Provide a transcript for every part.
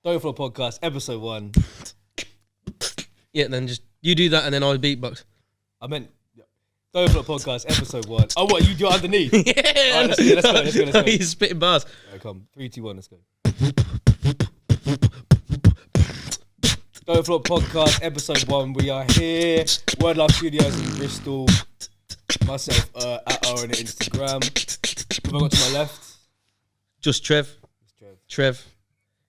Don't Flop Podcast, episode 1. Yeah, then just you do that and then I beatbox. I meant Don't Flop Podcast, episode 1. Oh, what? You do it underneath? Yeah. All right, let's go. He's spitting bars. All right, come. 3, 2, 1, let's go. Don't Flop Podcast, episode 1. We are here. Word Love Studios in Bristol. Myself at R on the Instagram. Who have I got to my left? Just Trev. Trev.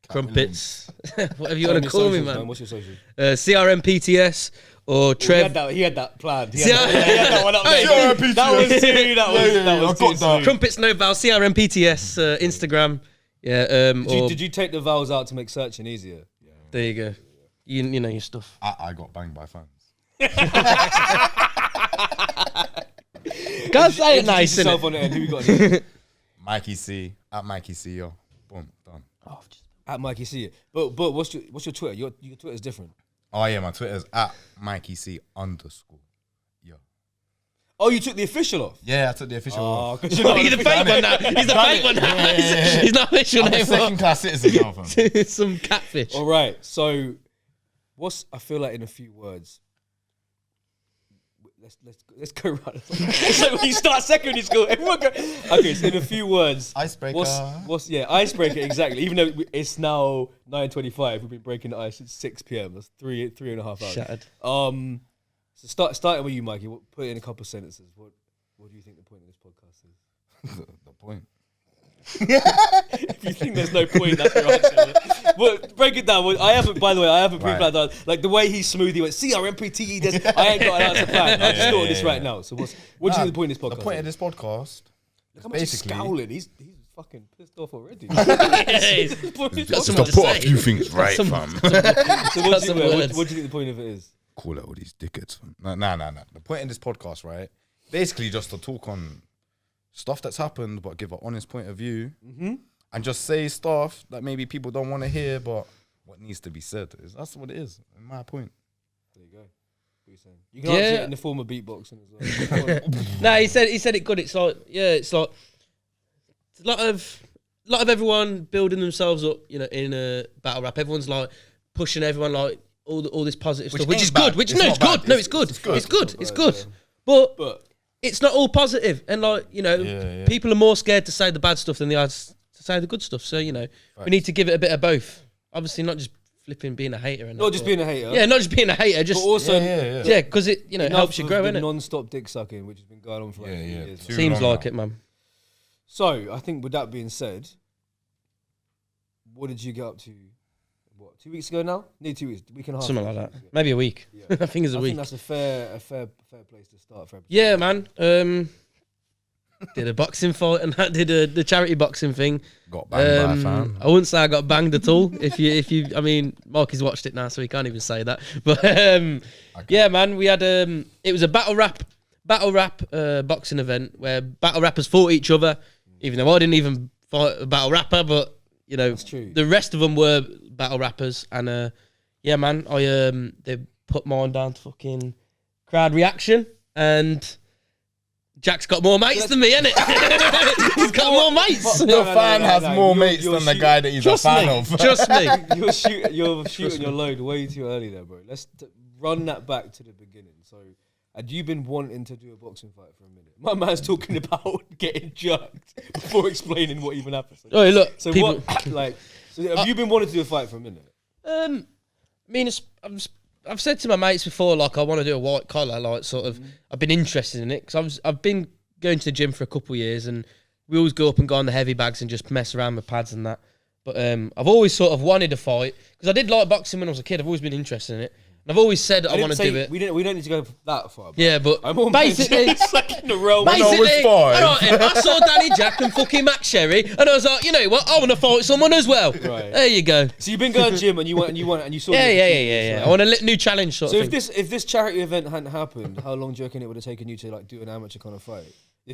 Crumpets. Whatever you want to call me, man. What's your social? CRMPTS or Trev. He had that planned. He had that one up there. That was two. That was two. Crumpets no vowel. CRMPTS Instagram. Yeah. Did you take the vowels out to make searching easier? Yeah. There you go. You know your stuff. I got banged by fans. Can't say it nice, innit? On the end. Who you got? Mikey C at Mikey C. Yo, boom, done. Oh, at Mikey C. But what's your Twitter? Your Twitter is different. Oh yeah, my Twitter is at Mikey C _. Yo. Oh, you took the official off? Yeah, I took the official off. He's the fake one now. He's the fake one now. Yeah. He's not official I'm a anymore. second-class citizen now, fam. Some catfish. All right. So, I feel like in a few words. Let's go right. It's like when you start secondary school, everyone go. Okay, so in a few words, icebreaker. Icebreaker exactly. Even though it's now 9:25, we've been breaking the ice at 6 p.m. That's 3.5 hours. Shattered. So starting with you, Mikey. Put it in a couple of sentences. What do you think the point of this podcast is? The point. If you think there's no point, that's your answer. But break it down. I haven't pre-planned that. Like the way he's smooth, he went CRMPTE. I ain't got an answer plan. I just thought of this right now. So what do you think the point of this podcast? The point of this podcast. Look how much he's scowling. He's fucking pissed off already. Got to put a few things right, fam. So what do you think the point of it is? Call out all these dickheads, fam. Nah. The point in this podcast, right? Basically, just to talk on stuff that's happened, but give an honest point of view, and just say stuff that maybe people don't want to hear, but what needs to be said. That's what it is. In my point. There you go. What are you saying? You can answer it in the form of beatboxing as well. Nah, he said it good. It's like it's a lot of everyone building themselves up, you know, in a battle rap. Everyone's like pushing everyone like all this positive stuff, which is good. Which it's good. No, it's good. It's good. But it's not all positive, and like you know, people are more scared to say the bad stuff than they are to say the good stuff. So you know, we need to give it a bit of both. Obviously, not just flipping being a hater, and not just being a hater. Yeah, not just being a hater, just but also because it it helps you grow, innit? Non-stop dick sucking, which has been going on for like years. Seems like it, man. So I think with that being said, what did you get up to? What, 2 weeks ago now? Nearly 2 weeks, week and a half. Something like that. Maybe a week. Yeah. I think it's a week. I think that's a fair place to start for episode. Yeah, man. Did a boxing fight and that did the charity boxing thing. Got banged by a fan. I wouldn't say I got banged at all. if you, I mean, Marky's watched it now, so he can't even say that. But yeah, man, we had it was a battle rap boxing event where battle rappers fought each other. Even though I didn't even fight a battle rapper, but you know, the rest of them were battle rappers, and yeah, man, they put mine down to fucking crowd reaction, and Jack's got more mates than me, innit? He's got more mates. Your fan has more mates than the guy that he's a fan of. Trust me. You're shooting your load way too early there, bro. Let's run that back to the beginning. So, had you been wanting to do a boxing fight for a minute? My man's talking about getting jerked before explaining what even happened. Oh, look. So have you been wanting to do a fight for a minute? I mean, I've said to my mates before, like I want to do a white collar, like sort of. I've been interested in it because I've been going to the gym for a couple of years, and we always go up and go on the heavy bags and just mess around with pads and that. But I've always sort of wanted to fight because I did like boxing when I was a kid. I've always been interested in it. And I've always said I want to do it. We don't need to go that far. Yeah, but basically, it's like in the realm. Basically, I saw Danny Jaqq and fucking Max Sherry, and I was like, you know what? I want to fight someone as well. Right. There you go. So you've been going to the gym and you saw. Yeah. I want a new challenge sort of thing. So if this charity event hadn't happened, how long do you reckon it would have taken you to like do an amateur kind of fight?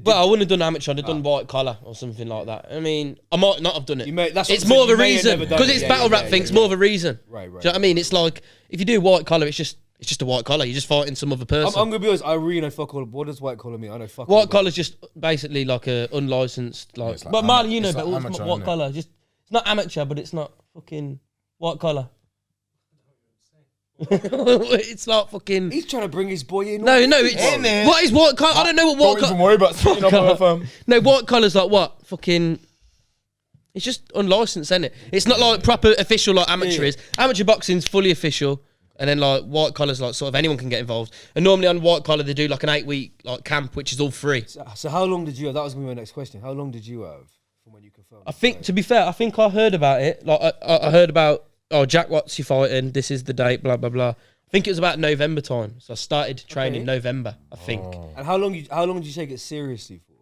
Well, I wouldn't have done amateur. I'd have done white collar or something like that. I mean, I might not have done it. It's more of a reason because it's battle rap thing. It's more of a reason. Right. Do you know what I mean? It's like if you do white collar, it's just a white collar. You're just fighting some other person. I'm gonna be honest. I really know fuck all. What does white collar mean? I know fuck. White collar's just basically like a unlicensed, like. But Marley, you know, but white collar just it's not amateur, but it's not fucking White collar. It's like fucking. He's trying to bring his boy in. No, it's what is white collar? I don't know what white collar. Don't even worry about splitting up our firm. No, white collar's like what? Fucking. It's just unlicensed, isn't it? It's not like proper official like amateur is. Amateur boxing's fully official, and then like white collar's like sort of anyone can get involved. And normally on white collar they do like an 8-week like camp, which is all free. So how long did you have? That was gonna be my next question. How long did you have from when you confirmed? I think, to be fair, I think I heard about it. Like I heard about, Jaqq, what's you fighting? This is the date. Blah blah blah. I think it was about November time, so I started training November. I think. And how long did you take it seriously for?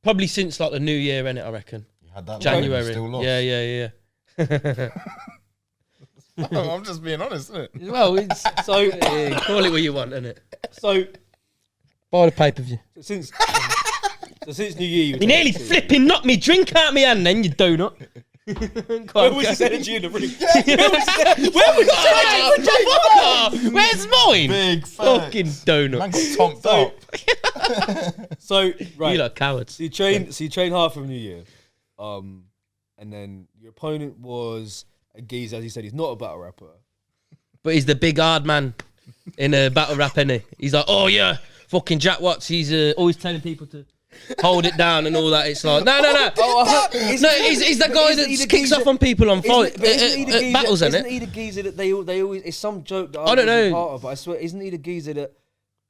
Probably since like the new year, innit? I reckon. You had that January. Still lost. Yeah. I'm just being honest, isn't it? Well, it's so call it what you want, innit? So buy the pay-per-view. Since New Year, you nearly flipping knocked me drink out me hand, then you donut. Where was his energy in the ring? Where's mine? Big fucking donut. Man got tomped up. So right, you like cowards. So you train hard from New Year, and then your opponent was a geezer, as he said. He's not a battle rapper, but he's the big hard man in a battle rap, innit? He's like, oh yeah, fucking Jaqq Watts. He's always telling people to hold it down and all that. It's like, no. He's that guy that kicks off on people on fight battles, isn't it? Isn't he the geezer that they always? It's some joke that I don't know. Part of, but I swear, isn't he the geezer that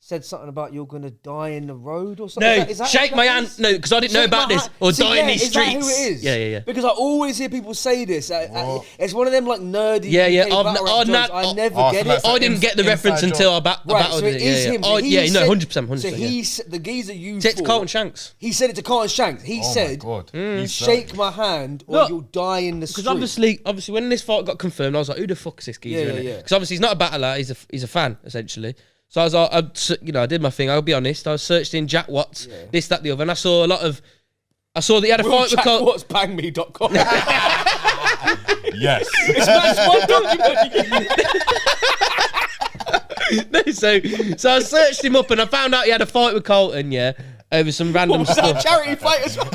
said something about you're gonna die in the road or something? No, is that shake my hand. No, because I didn't know about this. Or die in these streets. Is that who it is? Yeah. Because I always hear people say this. It's one of them like nerdy. Yeah. I never get it. I didn't get the reference until I battled so it is him. So yeah, no, 100%. So the geezer you said to Carlton Shanks. He said it to Carlton Shanks. He said, "Shake my hand, or you'll die in the street." Because obviously, when this fight got confirmed, I was like, "Who the fuck is this geezer?" Because obviously he's not a battler. He's a fan essentially. So I was like, I did my thing. I'll be honest. I searched in Jaqq Watts, this, that, the other, and I saw that he had a fight with Jaqq Watts bangme.com. Yes. It's my document. No, so I searched him up and I found out he had a fight with Carlton, over some random stuff. Was that charity fight as well?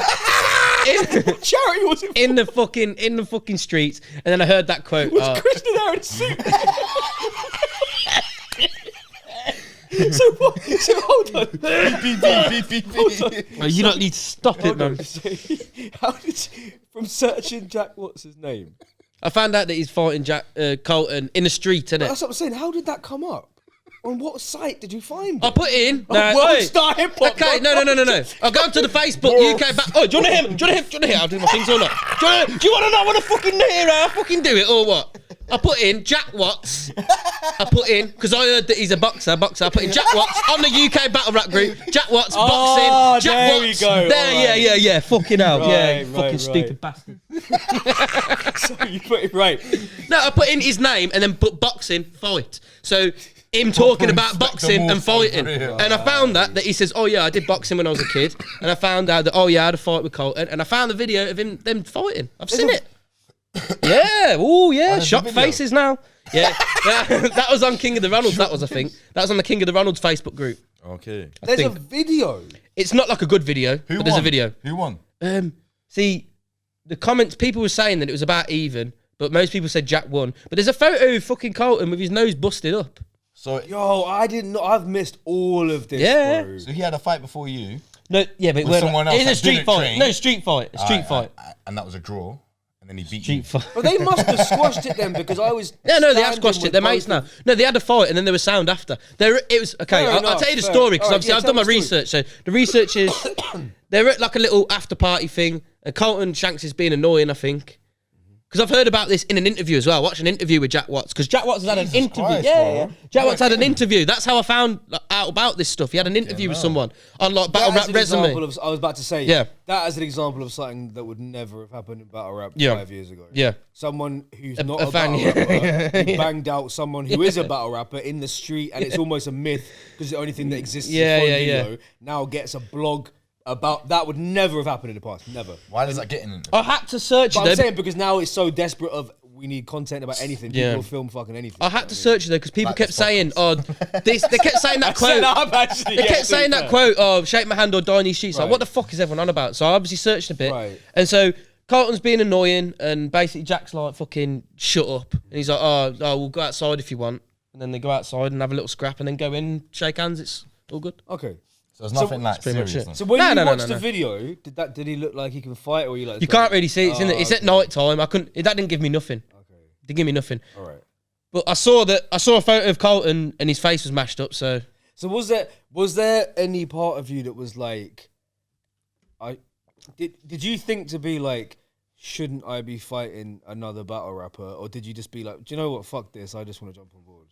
Charity was it? In the fucking streets, and then I heard that quote. Was Christian there in suit? So hold on. Beep. You don't need to stop it, man. How did from searching Jaqq Watts' name? I found out that he's fighting Carlton in the street, innit? That's what I'm saying. How did that come up? On what site did you find it? I put it in. World Star Hip Hop. Okay, no. I'll go to the Facebook UK back. Oh, do you want to hear? Do you want to hear? I'll do my things or not. Do you want to know what I fucking hear? I'll fucking do it or what? I put in Jaqq Watts. I put in, because I heard that he's a boxer. I put in Jaqq Watts on the UK battle rap group. Jaqq Watts boxing. Jaqq there Watts. we go. There, yeah. Fucking hell. Right, fucking stupid bastard. So you put it right. No, I put in his name and then put boxing, fight. So him talking about boxing and fighting. And I found that he says, oh yeah, I did boxing when I was a kid. And I found out that, oh yeah, I had a fight with Carlton. And I found the video of them fighting. I've seen it. Yeah, shock faces now. Yeah, that was on King of the Ronalds. That was, I think, that was on the King of the Ronalds Facebook group. Okay, there's a video. It's not like a good video, but there's a video. Who won? See, the comments, people were saying that it was about even, but most people said Jaqq won. But there's a photo of fucking Carlton with his nose busted up. So I didn't know. I've missed all of this. Yeah. Bro. So he had a fight before you. No, yeah, but with someone else. In a street fight. No, street fight. A street fight. And that was a draw. And then he beat street you. Fight. But they must have squashed it then, because I was. Yeah, no, they have squashed it. They're mates now. No, they had a fight and then there was sound after. It was okay. I'll tell you the story because obviously I've done my research. So the research is they're at like a little after party thing, and Carlton Shanks is being annoying, I think. Because I've heard about this in an interview as well. I watched an interview with Jaqq Watts, because Jaqq Watts has had an interview. Christ, Jaqq Watts had an interview. That's how I found out about this stuff. He had an interview with someone on like battle rap resume. I was about to say, that is an example of something that would never have happened in battle rap 5 years ago. Yeah, someone who's not a battle rapper who banged out someone who is a battle rapper in the street, and it's almost a myth because the only thing that exists is video. Now gets a blog about that. Would never have happened in the past. Never. Why does that get in? I had to search it. I'm saying because now it's so desperate of we need content about anything. People will film fucking anything. I had to search it though because people kept saying, "Oh, this." They kept saying that quote. They kept saying that quote, "Oh, shake my hand or die in these streets." Like, what the fuck is everyone on about? So I obviously searched a bit, and so Carlton's being annoying, and basically Jaq's like, fucking shut up. And he's like, oh, we'll go outside if you want. And then they go outside and have a little scrap and then go in, shake hands. It's all good. Okay. So there's nothing like pretty much serious. it. So when you watched the no. video, did he look like he can fight, or you like? You can't really see it. It's at night time. That didn't give me nothing. Okay. Didn't give me nothing. All right. But I saw a photo of Carlton and his face was mashed up. So was there any part of you that was like, did you think to be like, shouldn't I be fighting another battle rapper, or did you just be like, do you know what, fuck this, I just want to jump on board?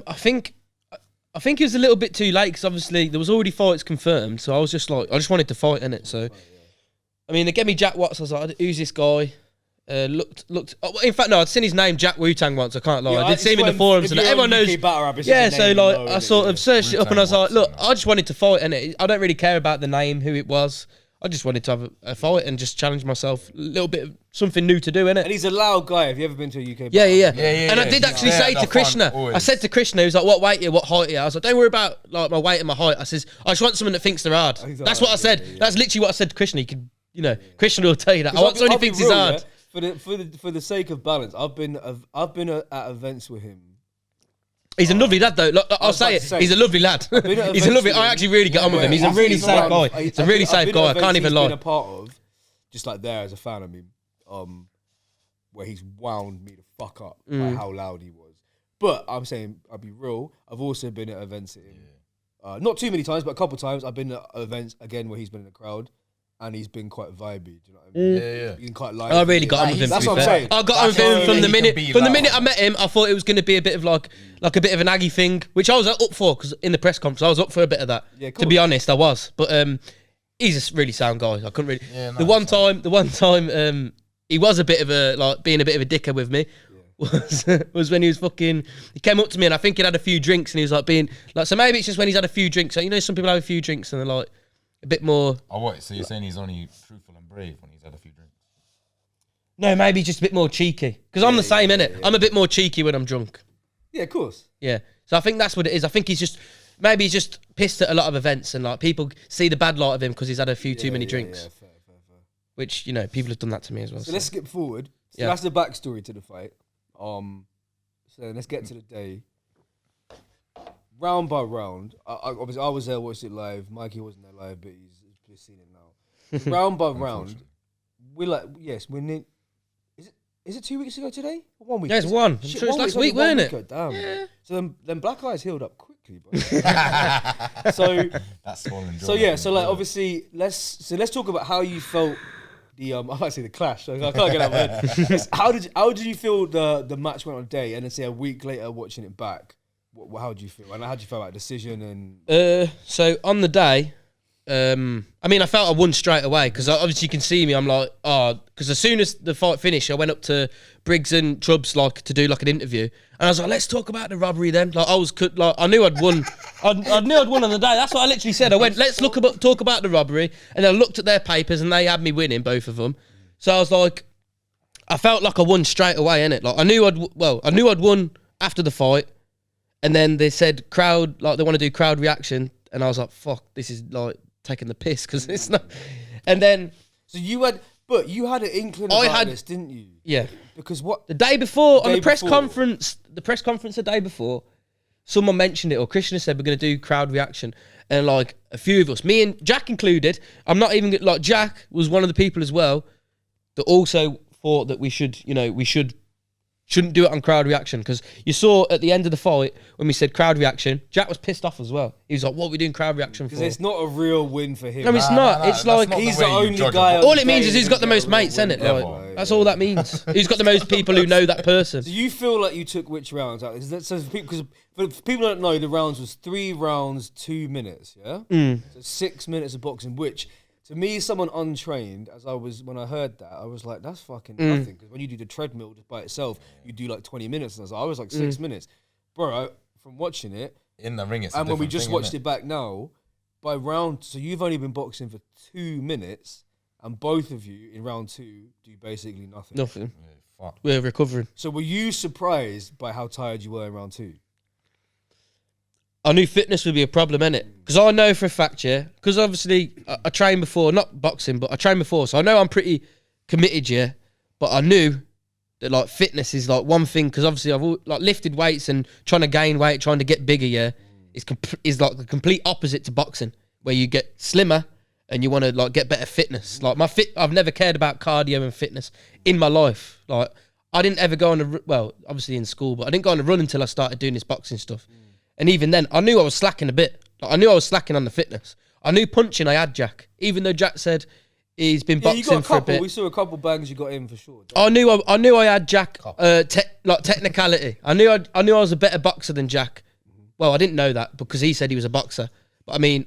I think it was a little bit too late because obviously there was already fights confirmed. So I was just like, I just wanted to fight in it. So, I mean, they gave me Jaqq Watts. I was like, who's this guy? Looked. Oh, in fact, no, I'd seen his name, Jaqq Wu-Tang, once. I can't lie. I did see him in the forums, and everyone knows. Yeah, so like, I sort of searched it up, and I was like, look, I just wanted to fight, and I don't really care about the name, who it was. I just wanted to have a fight and just challenge myself, a little bit of something new to do, innit? And he's a loud guy. Have you ever been to a UK? Yeah. And I did actually say to Krishna, I said to Krishna, he was like, what weight you, what height you? I was like, don't worry about like my weight and my height. I says, I just want someone that thinks they're hard. That's what I said. That's literally what I said to Krishna. You could, Krishna will tell you that. I want someone who thinks he's hard. For the sake of balance, I've been at events with him. He's a lovely lad, though. I'll say it. He's a lovely lad. He's a lovely. I actually really get on with him. He's a really safe guy. He's a really safe guy. I can't even lie. I've been a part of, just like there as a fan of him, where he's wound me the fuck up by how loud he was. But I'm saying, I'll be real. I've also been at events not too many times, but a couple of times. I've been at events again where he's been in the crowd. And he's been quite vibey, do you know what I mean? Yeah. He's been quite lively. I really got on with him. That's what I'm saying. I got on with him from the minute I met him. I thought it was going to be a bit of like a bit of an Aggie thing, which I was up for because in the press conference I was up for a bit of that. Yeah, to be honest, I was. But he's a really sound guy. I couldn't really. Yeah, no, the one time he was a bit of a being a bit of a dicker with me. Was when he came up to me and I think he'd had a few drinks and he was like being like, so maybe it's just when he's had a few drinks. So, some people have a few drinks and they're like a bit more. Oh, what? So you're saying he's only truthful and brave when he's had a few drinks? No, maybe just a bit more cheeky. Because I'm the same, innit? Yeah. I'm a bit more cheeky when I'm drunk. Yeah, of course. Yeah. So I think that's what it is. I think he's just pissed at a lot of events and like people see the bad light of him because he's had a few too many drinks. Yeah, fair. Which, people have done that to me as well. So let's skip forward. So that's the backstory to the fight. So let's get to the day. Round by round, obviously I was there, watched it live. Mikey wasn't there live, but he's seen it now. Round by round, we're like, yes, we're in. Is it 2 weeks ago today? Or 1 week? Yeah, it's one. I'm sure it's last week, weren't it? Damn. Yeah. So then Black Eyes healed up quickly, bro. So that's swollen. So yeah, so like obviously let's talk about how you felt. I might say the clash. I can't get out of my head. How did you feel the match went on day, and then say a week later watching it back? How do you feel? And how do you feel about the decision? And so on the day, I mean, I felt I won straight away because obviously you can see me. I'm like, because as soon as the fight finished, I went up to Briggs and Trubbs to do an interview, and I was like, let's talk about the robbery then. I knew I'd won. I knew I'd won on the day. That's what I literally said. I went, let's talk about the robbery, and I looked at their papers, and they had me winning both of them. So I was like, I felt like I won straight away, innit? Like I knew I'd won after the fight. And then they said crowd, they want to do crowd reaction. And I was like, fuck, this is taking the piss because it's not. And then. So you had an inkling about this, didn't you? Yeah. Because what? The day before, on the press conference the day before, someone mentioned it, or Krishna said, we're going to do crowd reaction. And a few of us, me and Jaqq included, I'm not even, Jaqq was one of the people as well that also thought that we shouldn't do it on crowd reaction because you saw at the end of the fight when we said crowd reaction, Jaqq was pissed off as well. He was like, what are we doing crowd reaction for? Because it's not a real win for him. No, it's not. It's like he's the only guy. All it means is who's got the most mates, isn't it? That's all that means. Who's got the most people who know that person. Do you feel like you took which rounds out? Because for people who don't know, the rounds was 3 rounds, 2 minutes, yeah? So 6 minutes of boxing, which... To me, someone untrained, when I heard that, I was like, that's fucking nothing. Because when you do the treadmill just by itself, you do 20 minutes. And I was like 6 minutes. Bro, from watching it. In the ring, it's and when we just watched it back now, by round, so you've only been boxing for 2 minutes, and both of you in round 2 do basically nothing. Nothing. Yeah, fuck. We're recovering. So were you surprised by how tired you were in round 2? I knew fitness would be a problem, innit? Because I know for a fact, because obviously I trained before, not boxing, but I trained before, so I know I'm pretty committed, yeah, but I knew that like fitness is like one thing because obviously I've like lifted weights and trying to gain weight, trying to get bigger, yeah, is like the complete opposite to boxing, where you get slimmer and you want to like get better fitness. Like I've never cared about cardio and fitness in my life. Like I didn't ever go on obviously in school, but I didn't go on a run until I started doing this boxing stuff. And even then, I knew I was slacking a bit. Like, I knew I was slacking on the fitness. I knew punching I had Jaqq, even though Jaqq said he's been boxing you got a for a couple. bit. We saw a couple bangs you got in for sure. I knew I had Jaqq. Like technicality. I knew I was a better boxer than Jaqq. Well, I didn't know that because he said he was a boxer. But I mean,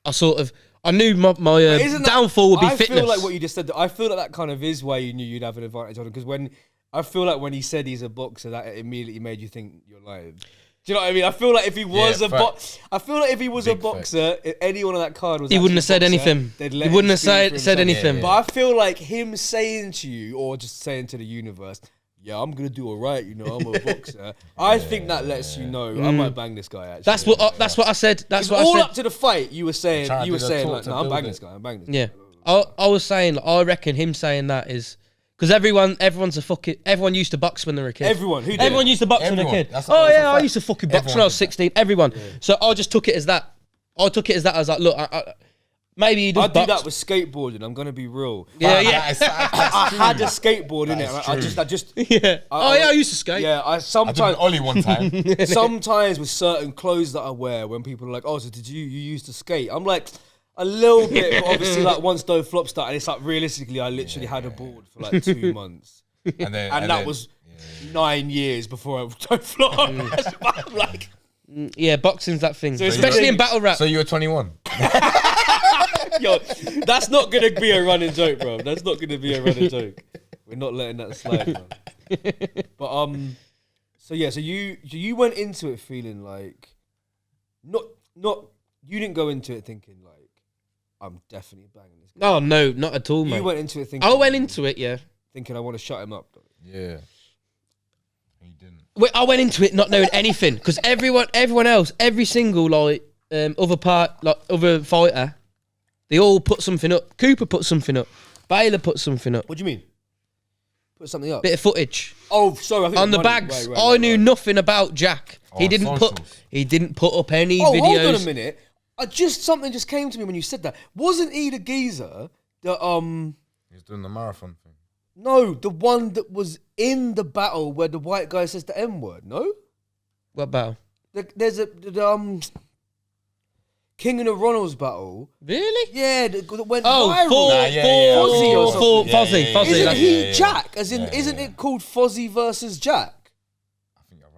I knew my downfall would be fitness. I feel like what you just said. I feel like that kind of is why you knew you'd have an advantage on him, because I feel like when he said he's a boxer, that immediately made you think you're lying. Do you know what I mean? I feel like if he was a boxer, if anyone on that card was, he wouldn't have said anything. He wouldn't have said anything. But I feel like him saying to you, or just saying to the universe, "Yeah, I'm gonna do all right. You know, I'm a boxer." I think that lets you know I might bang this guy. Actually, that's what I said. That's what I said. All up to the fight, you were saying like, "No, I'm banging this guy. I'm banging this guy." Yeah, I was saying. I reckon him saying that is. Because everyone used to box when they were a kid. Everyone used to box when they were a kid. I used to fucking box when I was 16. Everyone. Yeah. So I just took it as that. I was like, look, maybe he does I do that with skateboarding. I'm gonna be real. Yeah. I had a skateboard in it. I just. Yeah. I used to skate. Yeah. I did an ollie one time. Sometimes with certain clothes that I wear, when people are like, "Oh, so did you used to skate?" I'm like, a little bit, but obviously, like once those flops started, it's like realistically, I literally had a board for like 2 months, and that was 9 years before I don't flop. I'm like, yeah, boxing's that thing, especially in battle rap. So you were 21. Yo, that's not gonna be a running joke, bro. That's not gonna be a running joke. We're not letting that slide, man. But so you went into it feeling like not you didn't go into it thinking like, I'm definitely banging this guy. Oh no, not at all, man. You went into it thinking. I went into it, yeah, thinking I want to shut him up. Yeah. You didn't. I went into it not knowing anything because everyone else, every single other fighter, they all put something up. Cooper put something up. Baylor put something up. What do you mean? Put something up. Bit of footage. Oh, sorry. I think on the bags. I knew nothing about Jaqq. He didn't put up any videos. Hold on a minute. Something just came to me when you said that. Wasn't he the geezer that He's doing the marathon thing. No, the one that was in the battle where the white guy says the M word. No. What battle? There's King and the Ronalds battle. Really? Yeah, that went viral. Fozzy. Isn't he Jaqq? As in, isn't it called Fozzy versus Jaqq?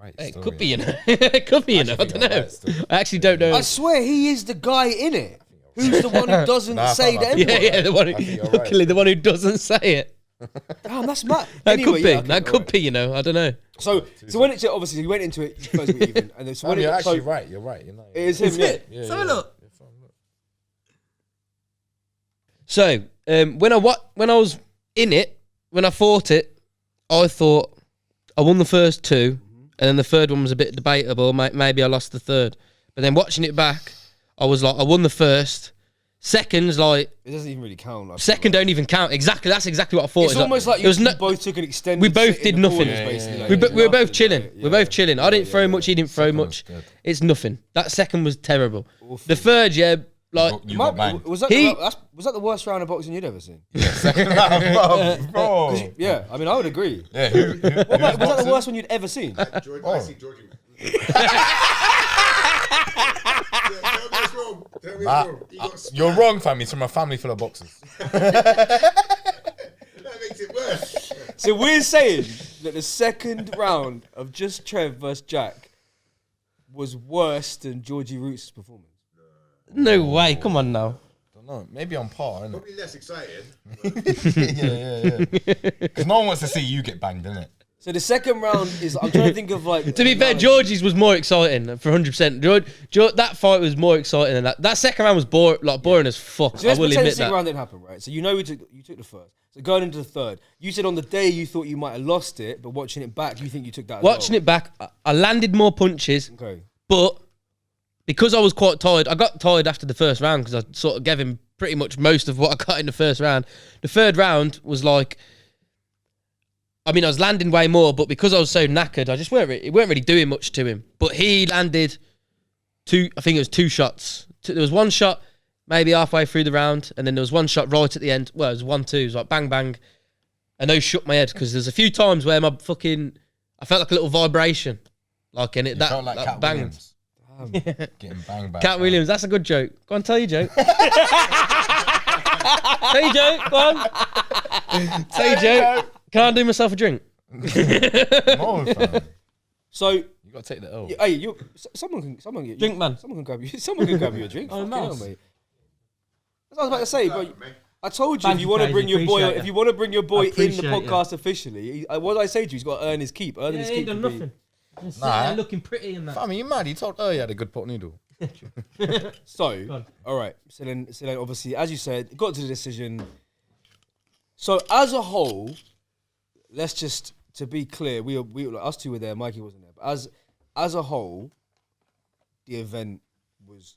Right, it could be, you know. It could be, you know. I don't know. I actually don't know. I swear he is the guy in it. Who's the one who doesn't say the M word? Yeah, the one who, the one who doesn't say it. Damn, that's mad. That could be. That could be, you know. I don't know. So when it obviously you went into it, you guys were even, and then so when you're actually right. You're right. It is him. Yeah. So look. So when I was in it, when I fought it, I thought I won the first two. And then the third one was a bit debatable. Maybe I lost the third. But then watching it back, I was like, I won the first. Second's like... It doesn't even really count. Second don't even count. Exactly. That's exactly what I thought. It's almost like you both took an extended... We both did nothing. We were both chilling. We were both chilling. I didn't throw much. He didn't throw much. It's nothing. That second was terrible. The third, yeah... Like was that the worst round of boxing you'd ever seen? Yeah, second round, bro. Yeah, I mean I would agree. Yeah, was that the worst one you'd ever seen? I see Georgie. Tell me wrong. You're wrong, fam. He's from a family full of boxers. That makes it worse. So we're saying that the second round of just Trev versus Jaqq was worse than Georgie Roots' performance. No way. Come on now. Don't know. Maybe on par, innit? Probably less exciting. Yeah. Because no one wants to see you get banged, innit? So the second round is, I'm trying to think of like... To be fair, Georgie's was more exciting for 100%. That fight was more exciting than that. That second round was boring as fuck. So I will admit the second that. round didn't happen, right? So you know you took the first. So going into the third, you said on the day you thought you might have lost it, but watching it back, you think you took that as Watching it back, I landed more punches. Okay. But... because I was quite tired, I got tired after the first round because I sort of gave him pretty much most of what I got in the first round. The third round was like, I mean, I was landing way more, but because I was so knackered, I just weren't really doing much to him. But he landed I think it was 2 shots. There was 1 shot maybe halfway through the round, and then there was 1 shot right at the end. Well, it was 1-2. It was like bang, bang. And those shook my head because there's a few times where I felt like a little vibration. Like, and it, that, felt like that Cat banged. Williams. Getting bang bang. Cat Williams, that's a good joke. Go on, tell your joke. Tell your joke, go on. Tell your joke. Can I do myself a drink? No, fam. So You gotta take the L. hey, someone can Drink, man. Someone can grab you a drink. Oh, Fucking nice. hell, mate. That's what I was about to say, but I told you Thank if you you, want to Crazy, bring your boy, appreciate if it. you want to bring your boy in the Appreciate it. podcast officially, what did I say to you? He's got to earn his keep. Earning his keep. to be- Nah. looking pretty in that. Fam, you mad? You told her you had a good pot noodle. So, all right. So then, obviously, as you said, got to the decision. So as a whole, let's just to be clear, we like, us two were there. Mikey wasn't there, but as a whole, the event was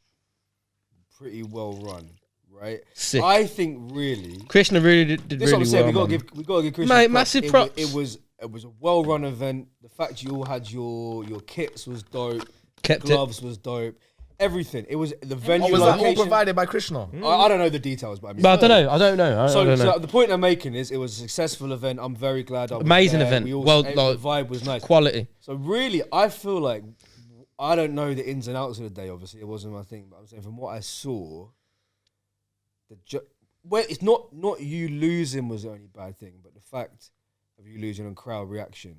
pretty well run, right? Sick. I think really. Krishna really did This is what really I'm saying. well. We got to give Christian Mate, props. massive props. It was a well run event. The fact you all had your kits was dope. Kept it. Gloves was dope. Everything. It was the venue Oh, was that all location. provided by Krishna? I don't know the details, but I mean, But I don't know. So the point I'm making is it was a successful event. I'm very glad I was Amazing there. event. We all, Well, the like, vibe was nice. Quality. So really, I feel like I don't know the ins and outs of the day. Obviously, it wasn't my thing, but I'm saying from what I saw, well, it's not you losing was the only bad thing, but the fact of you losing on crowd reaction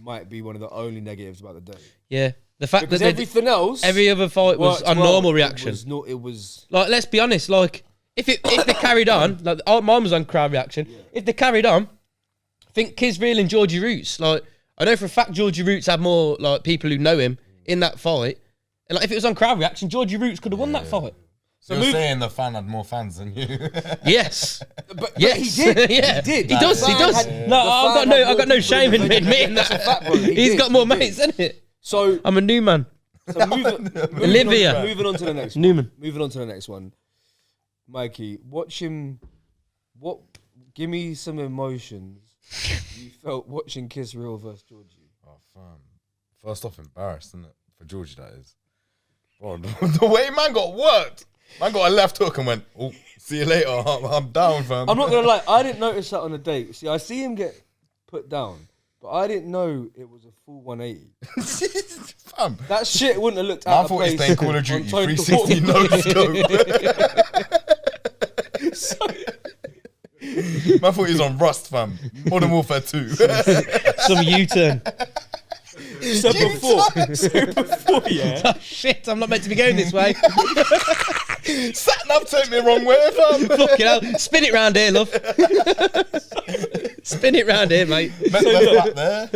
might be one of the only negatives about the day. Yeah. The fact Because that everything else, every other fight was worked a well. normal reaction. It was Like, let's be honest. Like, if they carried on, like mine was on crowd reaction. Yeah. If they carried on, I think Kisreal and Georgie Roots. Like, I know for a fact Georgie Roots had more like people who know him in that fight. And like, if it was on crowd reaction, Georgie Roots could have won that fight. So you're saying the fan had more fans than you? Yes. But Yes. he did. Yeah. He did. He does. The He fan does. had- No, the I've fan got had more no people shame in than admitting That's a that. fact, bro. He He's did, got more he did. mates, isn't it? So I'm a new man. Olivia. Moving on to the next one. Newman. Moving on to the next one. Mikey, give me some emotions you felt watching Kisreal versus Georgie. Oh, fam. First off, embarrassed, isn't it? For Georgie, that is. Bro, the way man got worked. Man got a left hook and went, oh, see you later. I'm down, fam. I'm not gonna lie, I didn't notice that on the date. See, I see him get put down, but I didn't know it was a full 180. Fam. That shit wouldn't have looked I out of thought place. he's playing Call of Duty on Tony 360 no scope. Man thought he was on Rust, fam. Modern Warfare 2. Some U-turn. So before, yeah. Oh, shit, I'm not meant to be going this way. Sat nav took me the wrong way, fam. Fucking hell. Spin it round here, love. Spin it round here, mate. Back there.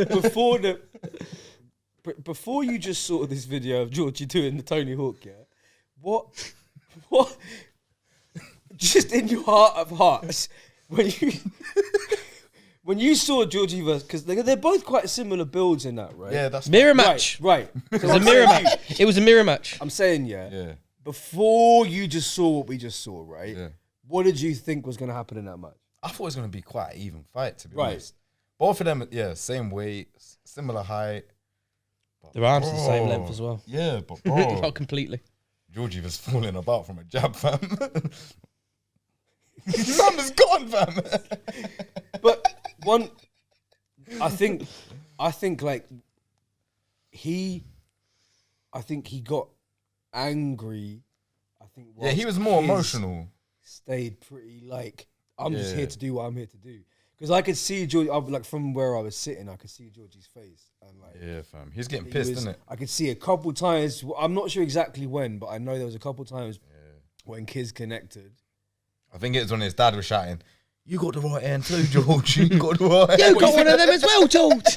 Before you just saw this video of Georgie doing the Tony Hawk, yeah, what, just in your heart of hearts, when you saw Georgie versus, because they're both quite similar builds in that, right? Yeah, that's Mirror match. Right. It was a mirror match. It was a mirror match. I'm saying, yeah. Yeah. Before you just saw what we just saw, right? Yeah. What did you think was going to happen in that match? I thought it was going to be quite an even fight, to be Right. honest. Both of them, yeah, same weight, similar height. Their arms are the same length as well. Yeah, but bro, Not completely. Georgie was falling about from a jab, fam. Sam is gone, fam. But I think like I think he got angry. I think Yeah, he whilst was more his emotional. Stayed pretty like I'm just Yeah. here to do what I'm here to do. Because I could see Georgie, like from where I was sitting, I could see Georgie's face and like Yeah, fam. He's getting he pissed, was- isn't it? I could see a couple times. I'm not sure exactly when, but I know there was a couple times when kids connected. I think it was when his dad was shouting, "You got the right hand too, George. You got the right hand." You got one of them as well, George.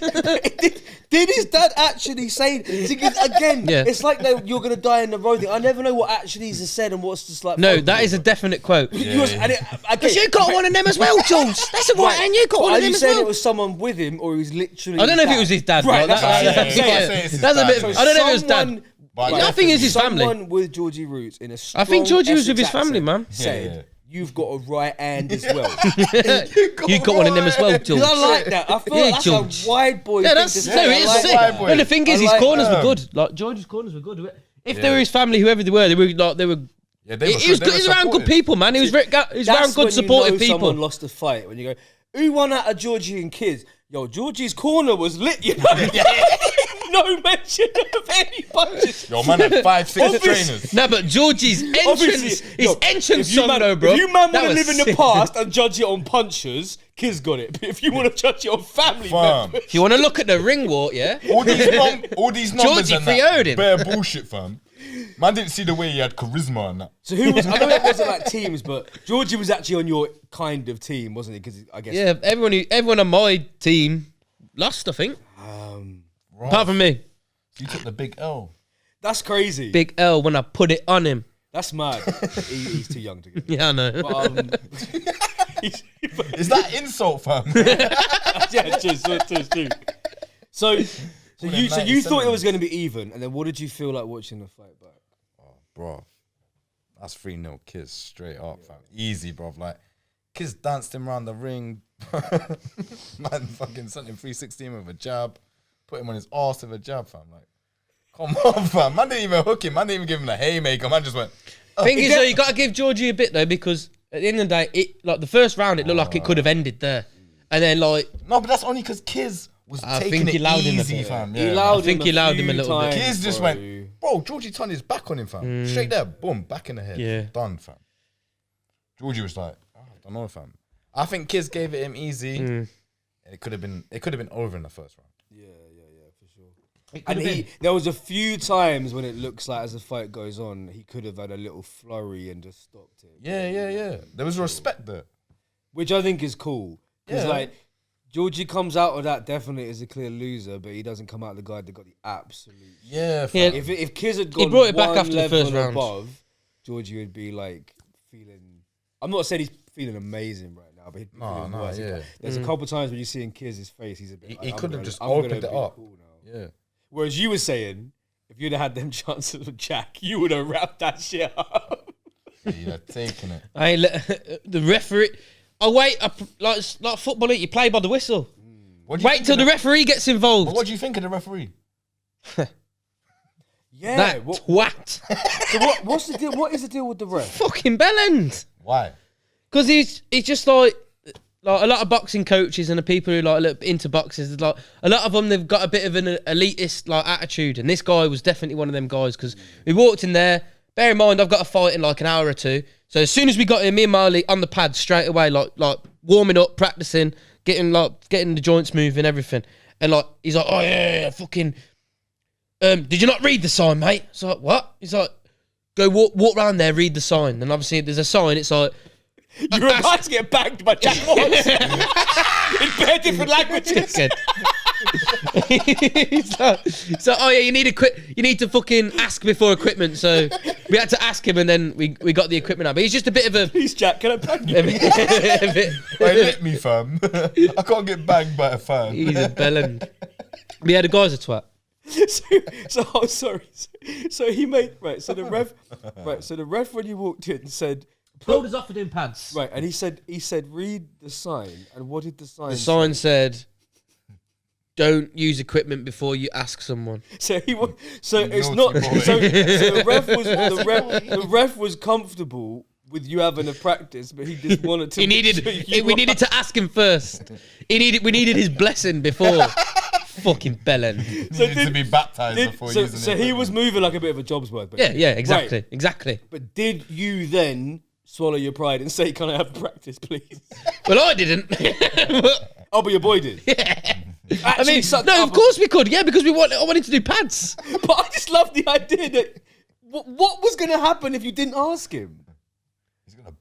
Did his dad actually say? Again, Yeah. it's like you're gonna die in the road thing. I never know what actually is said and what's just like. No, that is a definite quote. Because You got one of them as well, George. That's a right hand. You got one Are of them you as saying well. it was someone with him or he was literally? I don't know if his it was his dad. Right, Like, that's what I'm saying. That's a bit. I don't know if it was dad. But I think it's his family. Someone with Georgie Roots in a strong I think Georgie was with his Essex family, accent man. Said, you've got a right hand as well. You got one in them as well, George. I like that. I feel Yeah, like that's George. a wide boy. Yeah, thing that's to so say. I it's like sick. that. Well, the thing is, I his like corners that. were good. Like George's corners were good. If they were his family, whoever they were, they were. Yeah, they were He was they good. were He was around good supportive. people, man. He was around That's good, when supportive you know people. someone lost a fight when you go, who won out of Georgie and Kids? Yo, Georgie's corner was lit, you know. No mention of any punches. Yo, man had 5, 6 Obviously- trainers. No, but Georgie's entrance, Obviously, his yo, entrance if you song, man- though, bro. If you man that want to was live in the sick. past and judge it on punches, Kids got it. But if you want to judge it on family Fam. members, If you want to look at the ring walk, yeah. All these numbers Georgie and pre-owned that. him. Bare bullshit, fam. Man didn't see the way he had charisma and that. so who was? I know it wasn't like teams, but Georgie was actually on your kind of team, wasn't he? Because I guess Yeah, everyone on my team lost, I think. Apart from me. You took the big L. that's crazy. Big L when I put it on him. That's mad. He's too young to get. Yeah, I know. But, Is that insult, fam? yeah, cheers. So you 97. thought it was going to be even, and then what did you feel like watching the fight back? Bro, that's 3-0 Kiss straight up, fam. Easy, bro. Like, Kiss danced him around the ring. Man fucking sent him 316 with a jab. Put him on his arse with a jab, fam. Like, come on, fam. Man didn't even hook him. Man didn't even give him a haymaker. Man just went, Thing is, though, you got to give Georgie a bit, though, because at the end of the day, the first round, it looked like it could have ended there. And then, like, no, but that's only because Kiz was I taking think he it allowed him a easy, bit. fam. He Yeah. allowed I think him he allowed few him a little bit. times, Kiz just bro. went, bro, Georgie turned his back on him, fam. Straight there, boom, back in the head. Yeah. Done, fam. Georgie was like, oh, I don't know, fam. I think Kiz gave it him easy. And it could have been over in the first round. Yeah, for sure. And there was a few times when it looks like as the fight goes on, he could have had a little flurry and just stopped it. Yeah. There was respect there. Which I think is cool. Because, Yeah. like, Georgie comes out of that definitely as a clear loser, but he doesn't come out the guy that got the absolute. Yeah, fam. Yeah. If Kiz had gone brought it back one after the level first round. above, Georgie would be, like, feeling... I'm not saying he's feeling amazing right now, but he'd be feeling worse. yeah. There's a couple times when you see in Kiz's face, he's a bit. He like, I'm could have gonna- just I'm gonna opened it be up. cool now. Yeah. Whereas you were saying, if you'd have had them chances with Jaqq, you would have wrapped that shit up. Yeah, taking it. I ain't the referee. Oh, wait, like football, you play by the whistle. What do you Wait think till of the referee gets involved. But what do you think of the referee? Yeah. That What, twat. so what's the deal? What is the deal with the ref? Fucking bellend. Why? Because he's just like a lot of boxing coaches and the people who like look into boxers, like a lot of them, they've got a bit of an elitist like attitude, and this guy was definitely one of them guys. Because we walked in there. Bear in mind, I've got a fight in like an hour or two. So as soon as we got in, me and Marley on the pad straight away, like warming up, practicing, getting the joints moving, everything. And like he's like, oh yeah, fucking. Did you not read the sign, mate? It's like, what? He's like, go walk around there, read the sign. And obviously there's a sign. It's like. You're about to get banged by Jaqq in bare different languages. Good. so oh yeah, you need to fucking ask before equipment. So we had to ask him, and then we got the equipment out. But he's just a bit of a. Please, Jaqq, can I bang you? They lit me, fam. I can't get banged by a fan. He's a bellend. But yeah, the guy's a twat. Oh, sorry. So he made right. So the ref when you walked in said. Told us off for doing pads. Right, and he said, read the sign. And what did the sign The say? sign said, "Don't use equipment before you ask someone." So he was. So it's naughty not. boy. So the ref was comfortable with you having a practice, but he just wanted to. We needed to ask him first. We needed his blessing before. Fucking bellend. Needed to be baptized before using it. So he was moving like a bit of a job's work. Yeah, exactly, Right. exactly. But did you then swallow your pride and say, "Can I have practice, please"? Well, I didn't. Oh, but your boy did. I mean, no, of course we could. Yeah, because I wanted to do pads. But I just love the idea that what was going to happen if you didn't ask him?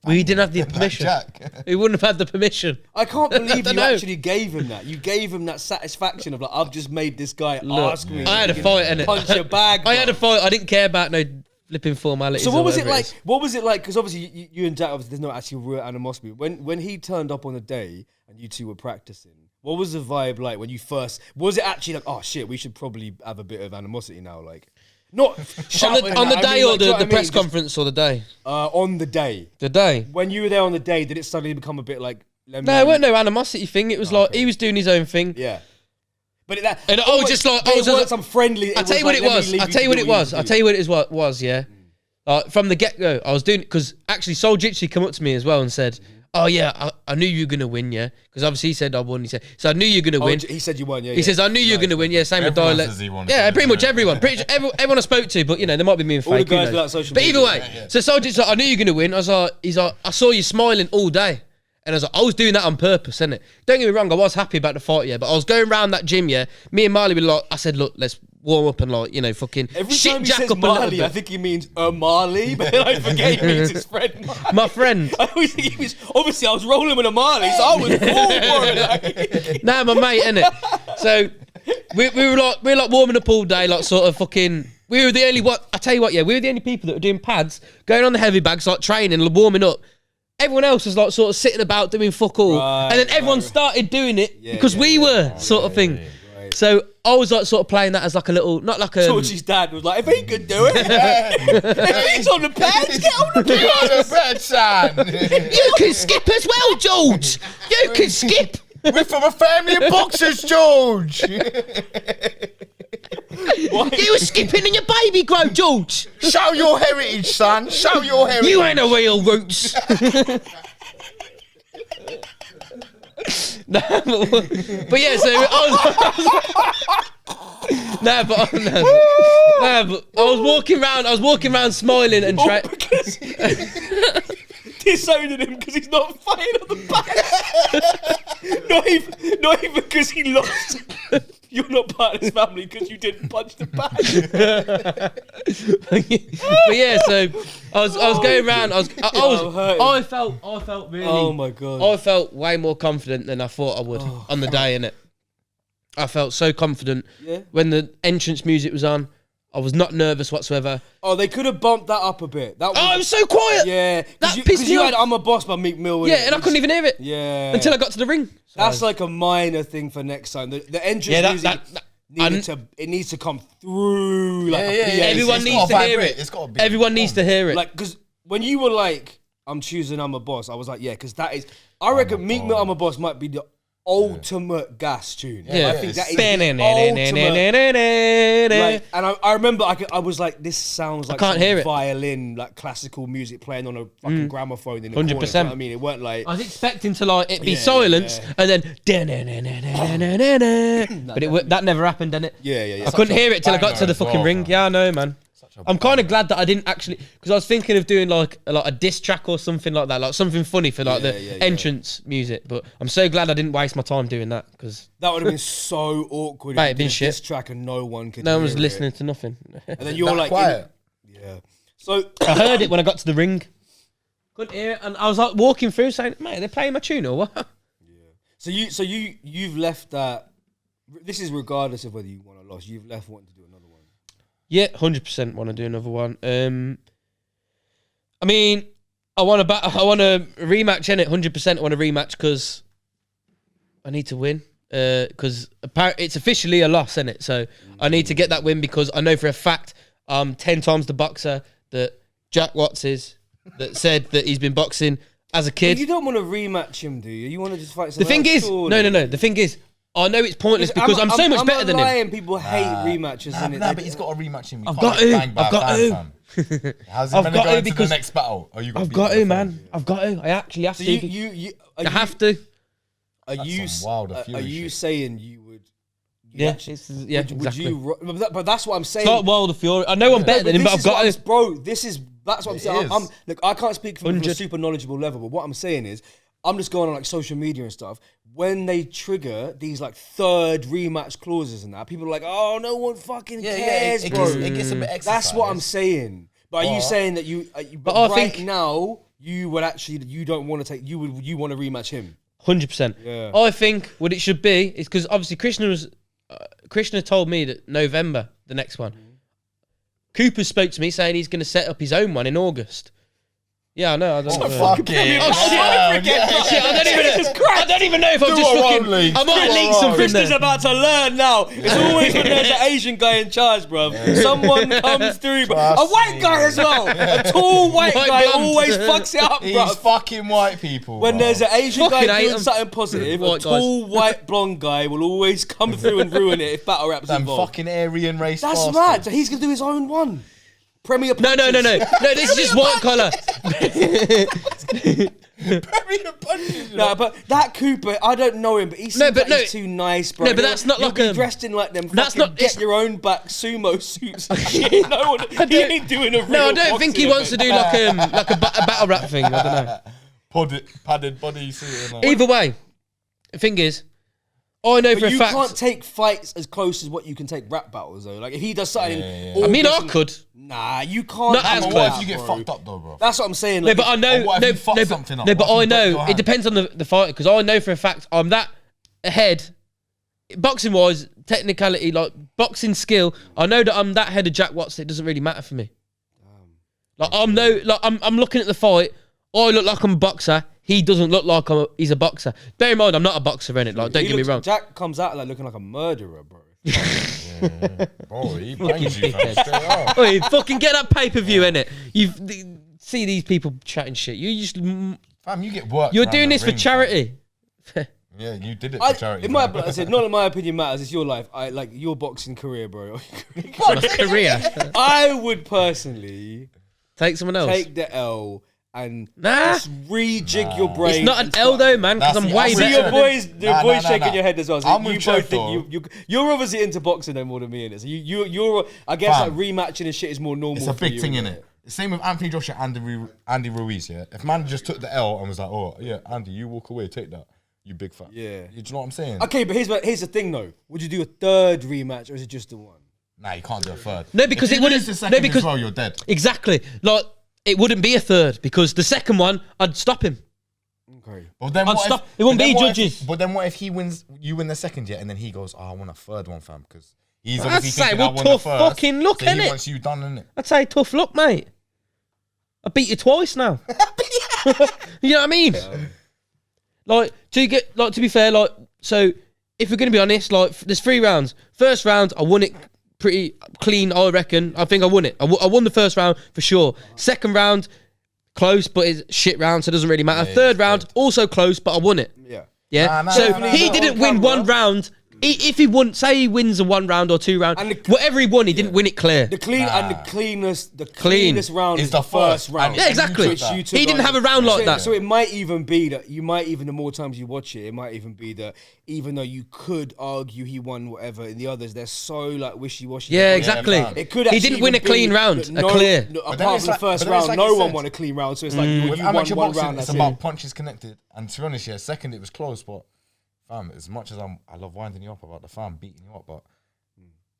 We didn't have the permission. Jaqq. We wouldn't have had the permission. I can't believe you dunno. actually gave him that. You gave him that satisfaction of like, I've just made this guy ask me. I had a fight, innit? Punch your bag. I had a bro. fight. I didn't care about no flipping formalities. So or what was it whatever like? is. What was it like? Because obviously you and Jaqq, obviously there's no actual real animosity. When he turned up on the day and you two were practicing, what was the vibe like when you first? Was it actually like, oh shit, we should probably have a bit of animosity now? Like, Not On shouting the that, day I mean, or like, do you know the what I press mean? conference or the day? On the day. The day. When you were there on the day, did it suddenly become a bit like? No, it weren't no animosity thing. It was like he was doing his own thing. Yeah. But that, And I was just like, it wasn't some friendly. I'll tell you what it was. I'll tell you what it was. I'll tell you what it was. Yeah. From the get go, I was doing because actually Soul Jitsi come up to me as well and said, "Oh yeah, I knew you were gonna win, yeah." Because obviously he said I won. He said, "So I knew you were gonna win." He said you won. Yeah. He says, "I knew you were gonna win." Yeah, same with Everyone dialect. says he won. Yeah, pretty much everyone. Everyone I spoke to, but you know, there might be me and All the fake. who guys knows? without social But either media. way, so Soul Jitsi like, "I knew you were gonna win." I was like, "He's like, I saw you smiling all day." And I was like, I was doing that on purpose, innit? Don't get me wrong, I was happy about the fight, yeah. But I was going around that gym, yeah. Me and Marley were like, I said, look, let's warm up and like, you know, fucking Every shit time he Jaqq says up a little Marley, I bit. think he means Marley, but then I forget he means his friend. Marley. My friend. I always think he was. Obviously, I was rolling with a Marley, so I was cool for it. Like. Nah, my mate, innit? So we were like warming up all day, like sort of fucking. We were the only I tell you what, yeah, we were the only people that were doing pads, going on the heavy bags, like training, warming up. Everyone else was like sort of sitting about doing fuck all, and then everyone started doing it because we were sort of thing. Right. So I was like sort of playing that as like a little, not like a. Georgie's dad was like, if he could do it, if he's on the pads, get on the pads. bed, son. You can skip as well, George. You can skip. We're from a family of boxers, George. You were skipping in your baby grow, George. Show your heritage, son. Show your heritage. You ain't a real Roots. Nah, but yeah, so I was nah, but I was walking around smiling and Because disowning him because he's not fighting on the back. not even because he lost. You're not part of his family because you didn't punch the back. But yeah, so I was going around. I felt really. Oh my god. I felt way more confident than I thought I would on the day, innit? I felt so confident when the entrance music was on. I was not nervous whatsoever. Oh, they could have bumped that up a bit. That was, Oh, it was so quiet. yeah. That you, pissed me you off. had I'm a Boss by Meek Mill. Yeah, and I couldn't even hear it. Yeah. Until I got to the ring. That's like a minor thing for next time. The entrance music needs to come through like a PA. Everyone needs to hear it. It's got to be. Everyone needs to hear it. Like, because when you were like, I'm choosing I'm a Boss, I was like, yeah, because that is, I reckon Meek Mill I'm a Boss might be the ultimate gas tune. Yeah. I think that is the ultimate. Like, and I remember I was like, this sounds like can't some hear it. violin, like classical music playing on a fucking gramophone in the 100%. corner. You know what I mean, it weren't like. I was expecting to like it be Yeah, silence and then but that never happened, didn't it? Yeah. I couldn't hear it till I got banger to the as fucking well, ring. man. Yeah, I know, man. I'm kind of glad that I didn't actually, because I was thinking of doing like a diss track or something like that, like something funny for like the entrance music. But I'm so glad I didn't waste my time doing that because That would have been so awkward. Mate, if you it'd been did shit. This track and no one could. no one was hear listening it. to nothing. And then you're That like, quiet. yeah. So I heard it when I got to the ring. Couldn't hear it, and I was like walking through saying, "Mate, they're playing my tune or what?" you've left that. This is regardless of whether you won or lost. You've left wanting to do another one. Yeah, 100% want to do another one. I mean, I want a rematch in it. 100% I want a rematch because I need to win. Because it's officially a loss, isn't it? So I need to get that win because I know for a fact 10 times the boxer that Jaqq Watts is, that said that he's been boxing as a kid. But you don't want to rematch him, do you? You want to just fight The someone thing else, is, surely? no. The thing is, I know it's pointless because I'm so much better than him. lying. People hate rematches, innit? Nah, but he's got to rematch him. I've got to. How's he I've going got to to go into because the next battle? Oh, I've got to, man. I've got to. I actually have So to. I have to. Are you some Wilder are Fury you shit. saying you would? Yeah, Would exactly. you? But that's what I'm saying. It's like Wilder Fury. I know I'm better than him, but I've got to. Bro, that's what I'm saying. is. Look, I can't speak from a 100. super knowledgeable level, but what I'm saying is, I'm just going on like social media and stuff. When they trigger these like third rematch clauses and that, people are like, "Oh, no one fucking cares, it bro." gets a bit exercise. That's what I'm saying. But are you saying that you? But I right think- now, you would actually, you don't want to take. You want to rematch him. 100%. Yeah. I think what it should be is because obviously Krishna told me that November, the next one. Cooper spoke to me saying he's going to set up his own one in August. Yeah, I know. I don't know. Fuck it. Oh shit! Shit, I don't even know if I'm just our fucking. own league. I might Do leak our own. something Krista's there. about to learn now. It's always when there's an Asian guy in charge, bro. Someone comes through, bro. A Trust white me. guy as well. A tall white White guy blonde. always fucks it up, These bro. fucking white people. When bro. there's an Asian Fucking guy hate doing 'em. something positive, a White tall white blonde guy will always come through and ruin it if battle rap's Them involved. fucking Aryan race. That's bastards. mad. So he's gonna do his own one. Premier No. This is just white collar. Premier punches. No, but that Cooper, I don't know him, but he seems but like he's too nice, bro. No, but that's not He'll like be a- dressed in like them. That's Fucking not- get it's- your own back sumo suits and shit. No one, he ain't doing a real. No, I don't think he wants to do like a battle rap thing. I don't know. Padded body suit. And Either way, the thing is, I know for But a you fact. can't take fights as close as what you can take rap battles though. Like if he does something, I mean, I could. Nah, you can't. Not as do But close. what that, if you get bro. fucked up though, bro? That's what I'm saying. No, Like, but I know. Or what if No, you fuck no, something up? no, but What I if you break your know. It hand? depends on the fighter because I know for a fact I'm that ahead. Boxing wise, technicality, like boxing skill, I know that I'm that ahead of Jaqq Watts. It doesn't really matter for me. Like I'm looking at the fight. I look like I'm a boxer. He doesn't look like he's a boxer. Bear in mind, I'm not a boxer, innit? Like, don't get me wrong. Jaqq comes out like looking like a murderer, bro. Bro, he bangs you fam, straight up. Oi, fucking get that pay-per-view, innit? You see these people chatting shit. Fam, you get work. You're around doing the this for ring, charity. fam. Yeah, you did it for charity. In my, fam. I said, none of my opinion matters. It's your life. I like your boxing career, bro. Career. I would personally Take someone else. take the L and Nah. just rejig your brain. It's not an and L start- though, man, because Nah, I'm see, way I'm See with better. your boys, Nah, shaking nah. your head as well. So I'm you with both Trev, think you're obviously into boxing no more than me, innit? So you're I guess Fam. like rematching and shit is more normal. It's a for big you, thing, innit? innit? Same with Anthony Joshua and Andy Ruiz, yeah? If man just took the L and was like, oh, yeah, Andy, you walk away, take that. You big fat. Yeah. You know what I'm saying? Okay, but here's the thing though. Would you do a third rematch or is it just the one? Nah, you can't do a third. No, because If it you wouldn't. lose the second No, because as well, you're dead. exactly. Like it wouldn't be a third because the second one I'd stop him. Okay. But then I'd what stop- if, it wouldn't but then be what if- judges. But then what if he wins, you win the second yet, and then he goes, oh, I want a third one, fam, because he's I'd obviously say, thinking well, I won the tough first. fucking look, so he innit? wants you done, innit? I'd say tough luck, mate. I beat you twice now. You know what I mean? Like to be fair, like so. If we're gonna be honest, like there's 3 rounds. First round, I won it pretty clean. I reckon. I think I won it. I won the first round for sure. Second round, close, but it's shit round, so it doesn't really matter. Yeah, Third round, also close, but I won it. Yeah. Yeah. Nah, so nah, he nah, didn't on win camera. one round. If he won, say he wins a 1 round or 2 round, And whatever he won, he didn't win it clear. The cleanest round Is is the the first first. round. And Yeah, exactly. Which you took He didn't on. have a round like So- that. So it might even be that the more times you watch it, it might even be that even though you could argue he won whatever, in the others they're so like wishy-washy. Yeah, It exactly. fam. could He actually didn't win even a clean be round, that a clear. apart then it's from the like- first but then it's round, like no you one said. won a clean round. So it's like you With won amateur one boxing, round. it's That's about it. punches connected. And to be honest, yeah, second it was close, but fam, as much as I love winding you up about the fam beating you up, but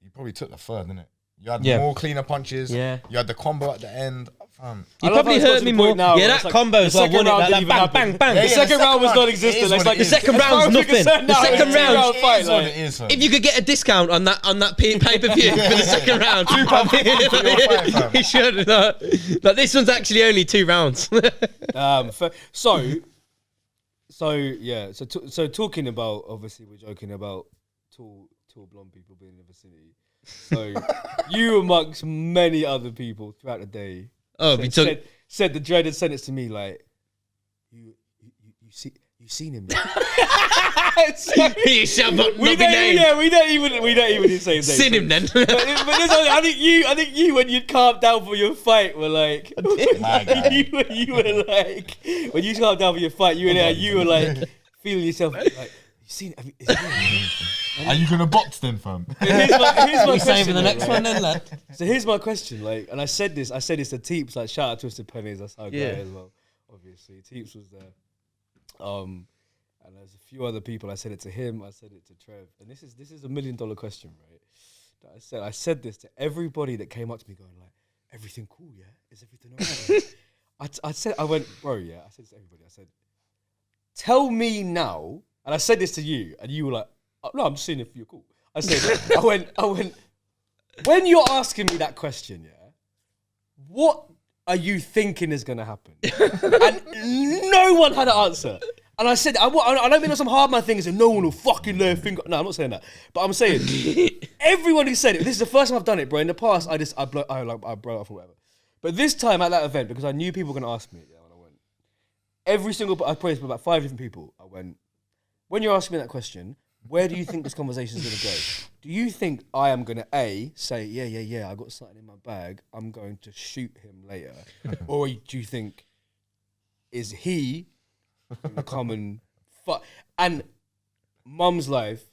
you probably took the third, didn't it? You had Yeah. more cleaner punches. Yeah. You had the combo at the end, fam. You I love probably how it's got hurt to me the more. point now Yeah, where that it's like combo the as well, second wasn't it? round Like didn't that even bang, happen. bang, bang. Yeah, The yeah, second round was it non-existent. is It's what like it is. The second round's as far as we're nothing. concerned The now, second it's a round- two-round It fight, is what like. it is, fam. If you could get a discount on that pay per view for the second round, £2.50 for your fight, fam. he should. Like this one's actually only 2 rounds. So talking about, obviously we're joking about tall blonde people being in the vicinity. So you amongst many other people throughout the day said the dreaded sentence to me like, you seen him? He shall not we be don't named. yeah, we don't even say his name. Seen him then. But this, I think you when you'd calm down for your fight were like My guy. you were like when you calmed down for your fight you were like feeling yourself like you seen Are you gonna box then, fam? here's my question the though, next right? one then, lad. So here's my question, like, and I said this to Teeps, like, shout out Twisted Pennies, that's how guy Yeah. as well, obviously. Teeps was there. And there's a few other people, I said it to him, I said it to Trev. And this is $1 million question, right? That I said this to everybody that came up to me going, like, everything cool, yeah? Is everything alright? I went, bro, yeah, I said this to everybody, I said, tell me now, and I said this to you, and you were like, oh, no, I'm just seeing if you're cool. I said, I went, when you're asking me that question, yeah, what are you thinking is going to happen? And no one had an answer. And I said, I don't mean on some hard man thing and say, no one will fucking let think. No, I'm not saying that. But I'm saying, everyone who said it, this is the first time I've done it, bro. In the past, I blow it off or whatever. But this time at that event, because I knew people were going to ask me, when I went, I praised about 5 different people. I went, when you're asking me that question, where do you think this conversation is going to go? Do you think I am going to say, yeah, I got something in my bag, I'm going to shoot him later? Or do you think, is he going to come and fuck? And Mum's life,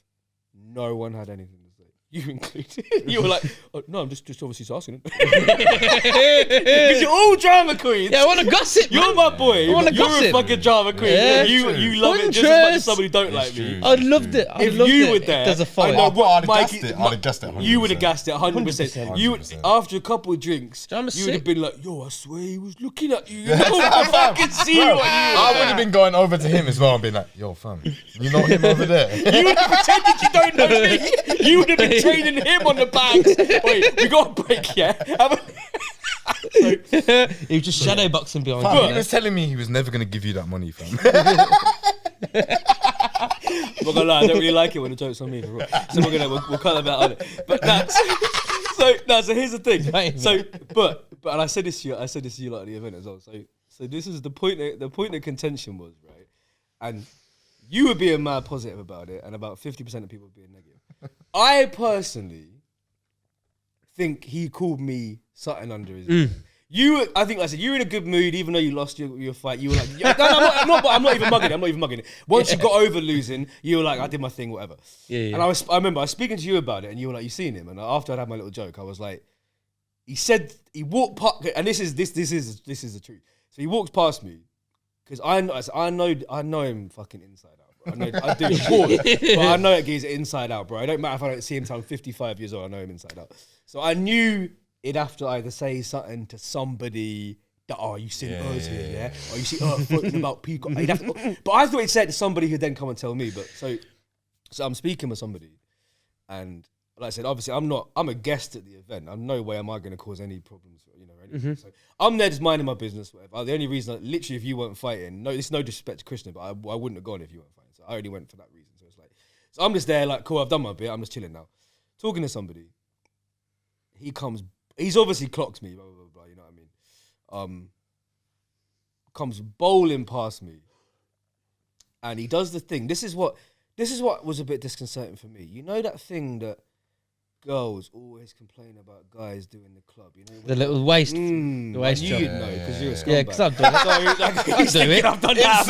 no one had anything to say. You included. You were like, oh, no, I'm just obviously asking. Because you're all drama queens. Yeah, I want to gossip. You're my boy. I wanna You're gossip. a fucking drama queen. Yeah, you love it just as much as somebody who don't like me. I loved it. If you were there, there's a fight. I know what I'd Mikey. have guessed it. You would have gassed it 100%. 100%. You would, 100%. after a couple of drinks, I'm you would sick. have been like, yo, I swear he was looking at you. I can see what you I would have been going over to him as well and been like, yo, fam, you know him over there? You would have pretended you don't know me. You would have been training him on the bags. Wait, we got a break, yeah? He was just shadow boxing behind Fam, you. he was telling me he was never going to give you that money, fam. I'm not gonna lie, I don't really like it when the joke's on me. So we'll cut that out of it. But that's so here's the thing. So but and I said this to you like at the event as well. So this is the point of contention was, right? And you were being mad positive about it, and about 50% of people were being negative. I personally think he called me something under his I think I said you were in a good mood, even though you lost your fight. You were like, no, I'm not even mugging it. Once you got over losing, you were like, I did my thing, whatever. Yeah. And I remember I was speaking to you about it, and you were like, you seen him? And after I'd had my little joke, I was like, he walked past, and this is the truth. So he walks past me because I know him fucking inside out. I do, of course, but I know that he's inside out, bro. It don't matter if I don't see him till I'm 55 years old. I know him inside out. So I knew he'd have to either say something to somebody that, oh, you seen us here, yeah? Or you see floating about Peacock. But I thought he'd say it to somebody who'd then come and tell me. But so I'm speaking with somebody, and like I said, obviously I'm a guest at the event. I'm no way am I going to cause any problems, or anything. So I'm there just minding my business, whatever. The only reason, literally, if you weren't fighting, it's no disrespect to Krishna, but I wouldn't have gone if you weren't fighting. So I only went for that reason. So it's like, so I'm just there, like, cool, I've done my bit. I'm just chilling now, talking to somebody. He's obviously clocked me, blah blah blah. You know what I mean? Comes bowling past me, and he does the thing. This is what was a bit disconcerting for me. You know that thing that girls always complain about guys doing the club, you know? The little waist. The waist you job. would know because you're a scumbag. Yeah, because I've done it. I've done it. I've done that.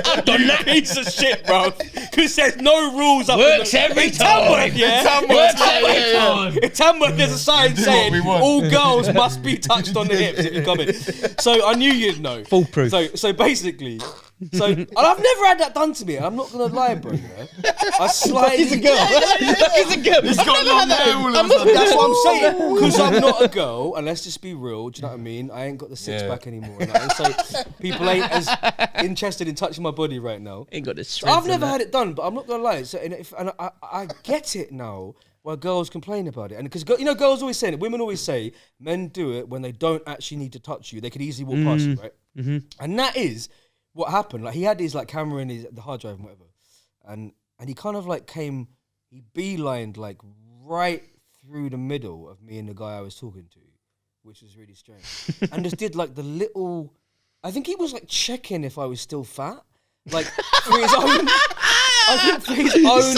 I've done that piece of shit, bro. Because there's no rules up Works in every Tamworth, time. yeah? Works every time. In Tamworth, there's a sign saying we want. all girls must be touched on the hips if you come in. So I knew you'd know. Foolproof. So basically, and I've never had that done to me. I'm not gonna lie, bro. Yeah? I slightly. He's a girl. He's a girl. He's got long hair. That's what I'm saying. Because I'm not a girl, and let's just be real. Do you know what I mean? I ain't got the six pack anymore. And so people ain't as interested in touching my body right now. Ain't got the So strength. I've never had it done, but I'm not gonna lie. So I get it now. Why girls complain about it, and because girls always say it. Women always say men do it when they don't actually need to touch you. They could easily walk past you, right? And that is what happened. Like he had his like camera in the hard drive and whatever, and he kind of like he beelined like right through the middle of me and the guy I was talking to, which was really strange, and just did like the little. I think he was like checking if I was still fat, like for his own. I think for his own.